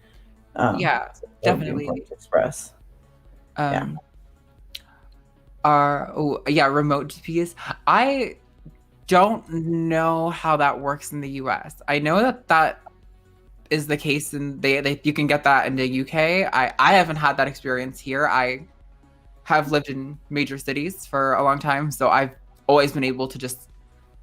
S2: Yeah, definitely.
S3: To express.
S2: Remote GPs. I don't know how that works in the US. I know that is the case, and you can get that in the UK. I haven't had that experience here. I have lived in major cities for a long time, so I've always been able to just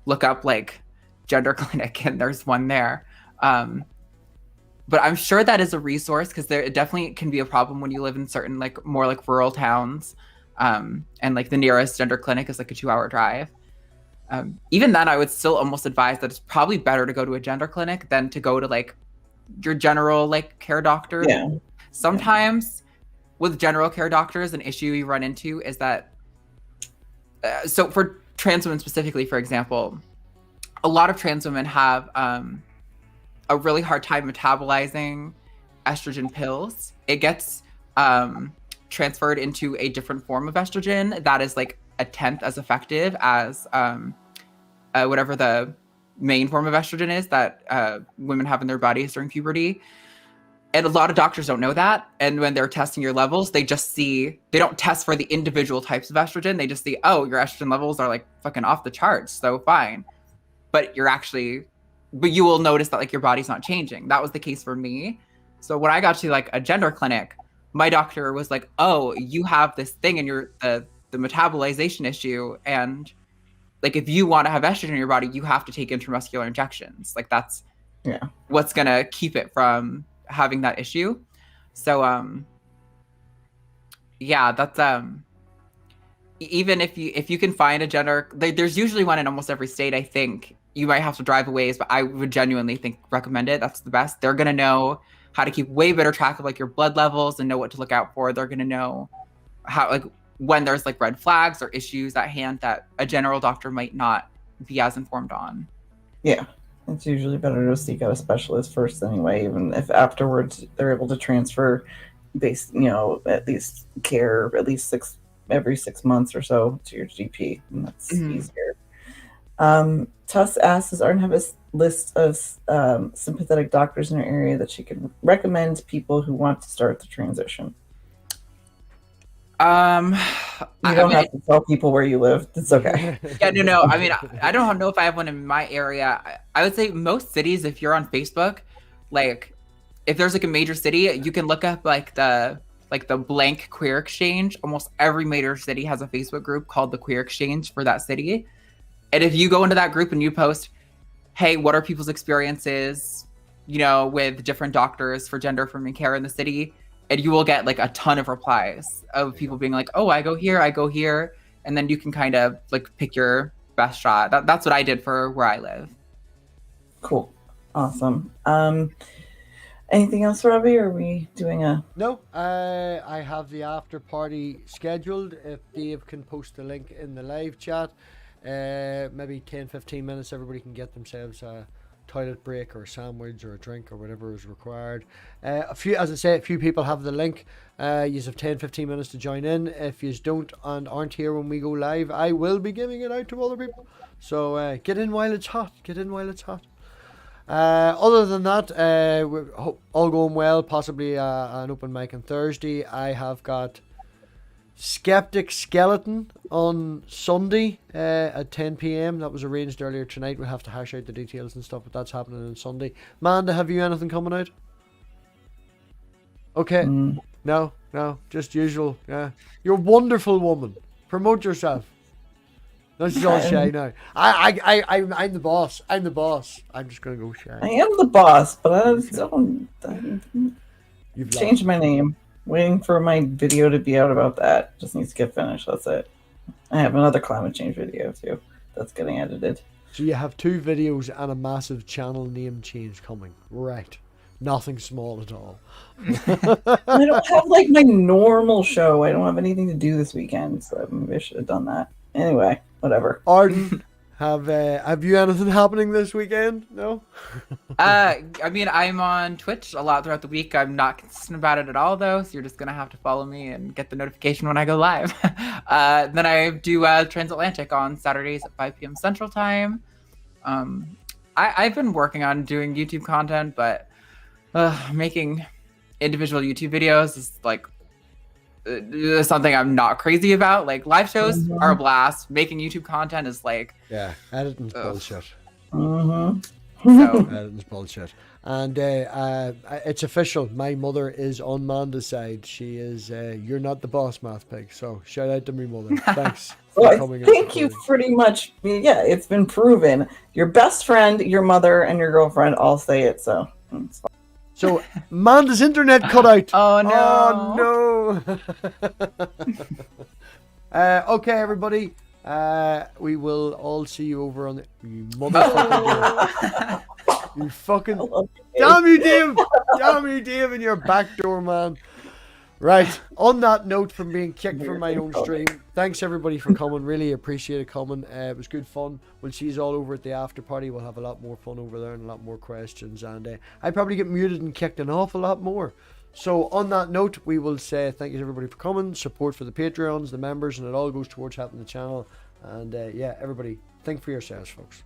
S2: look up like gender clinic, and there's one there. But I'm sure that is a resource because it definitely can be a problem when you live in certain like more like rural towns. And like the nearest gender clinic is like a 2-hour drive. Even then, I would still almost advise that it's probably better to go to a gender clinic than to go to like your general like care doctor.
S3: Yeah.
S2: Sometimes with general care doctors, an issue you run into is that, so for trans women specifically, for example, a lot of trans women have a really hard time metabolizing estrogen pills. It gets transferred into a different form of estrogen that is like a tenth as effective as whatever the main form of estrogen is that women have in their bodies during puberty. And a lot of doctors don't know that. And when they're testing your levels, they don't test for the individual types of estrogen. They just see, oh, your estrogen levels are like fucking off the charts. So fine. But you will notice that like your body's not changing. That was the case for me. So when I got to like a gender clinic, my doctor was like, oh, you have this thing in the metabolization issue. And like, if you want to have estrogen in your body, you have to take intramuscular injections. Like that's what's going to keep it from having that issue. So, that's, even if you can find a gender, there's usually one in almost every state. I think you might have to drive a ways, but I would genuinely recommend it. That's the best. They're going to know how to keep way better track of like your blood levels and know what to look out for. They're going to know how, like when there's like red flags or issues at hand that a general doctor might not be as informed on.
S3: Yeah. It's usually better to seek out a specialist first anyway, even if afterwards they're able to transfer base, at least care at least every 6 months or so to your GP, and that's easier. Tuss asks, does Arden have a list of sympathetic doctors in her area that she could recommend to people who want to start the transition? You don't have to tell people where you live. It's okay.
S2: Yeah, no. I mean, I don't know if I have one in my area. I would say most cities, if you're on Facebook, like if there's like a major city, you can look up like the blank queer exchange. Almost every major city has a Facebook group called the queer exchange for that city. And if you go into that group and you post, hey, what are people's experiences, with different doctors for gender affirming care in the city? And you will get like a ton of replies of people being like, oh, I go here. And then you can kind of like pick your best shot. That's what I did for where I live.
S3: Cool. Awesome. Anything else, Robbie? Or are we doing a...
S1: No, I have the after party scheduled. If Dave can post the link in the live chat, maybe 10-15 minutes, everybody can get themselves a toilet break or a sandwich or a drink or whatever is required. A few people have the link. You have 10-15 minutes to join in. If you don't and aren't here when we go live, I will be giving it out to other people. So get in while it's hot. Other than that, we're all going well. Possibly an open mic on Thursday. I have got Skeptic Skeleton on Sunday at 10 p.m. That was arranged earlier tonight. We'll have to hash out the details and stuff, but that's happening on Sunday. Manda, have you anything coming out? Okay. No, just usual. Yeah, you're a wonderful woman. Promote yourself. That's all shy now. I'm the boss. I'm just gonna go shy.
S3: I am the boss, but I've changed my name. Waiting for my video to be out about that. Just needs to get finished. That's it. I have another climate change video too. That's getting edited.
S1: So you have 2 videos and a massive channel name change coming. Right. Nothing small at all.
S3: I don't have like my normal show. I don't have anything to do this weekend, so maybe I should have done that. Anyway, whatever.
S1: Arden, have you anything happening this weekend? No?
S2: I mean, I'm on Twitch a lot throughout the week. I'm not consistent about it at all, though, so you're just going to have to follow me and get the notification when I go live. Then I do Transatlantic on Saturdays at 5 p.m. Central Time. I've been working on doing YouTube content, but making individual YouTube videos is like something I'm not crazy about. Like live shows are a blast. Making YouTube content is like
S1: editing's bullshit.
S3: So
S1: Editing's bullshit. And it's official. My mother is on Manda's side. She is. You're not the boss, MathPig. So shout out to me, mother. Thanks.
S3: Well, I think you pretty much. Yeah, it's been proven. Your best friend, your mother, and your girlfriend all say it. So. It's fine.
S1: So Manda's internet cut out.
S2: Oh no!
S1: Oh no! Okay, everybody. We will all see you over on the you motherfucking you fucking damn you, Dave! Damn you, Dave, and your backdoor man. Right. On that note, from being kicked from my own stream, thanks everybody for coming. Really appreciate it coming. It was good fun. We'll see you all over at the after party. We'll have a lot more fun over there and a lot more questions. And I probably get muted and kicked an awful lot more. So on that note, we will say thank you to everybody for coming. Support for the Patreons, the members, and it all goes towards helping the channel. And yeah, everybody, think for yourselves, folks.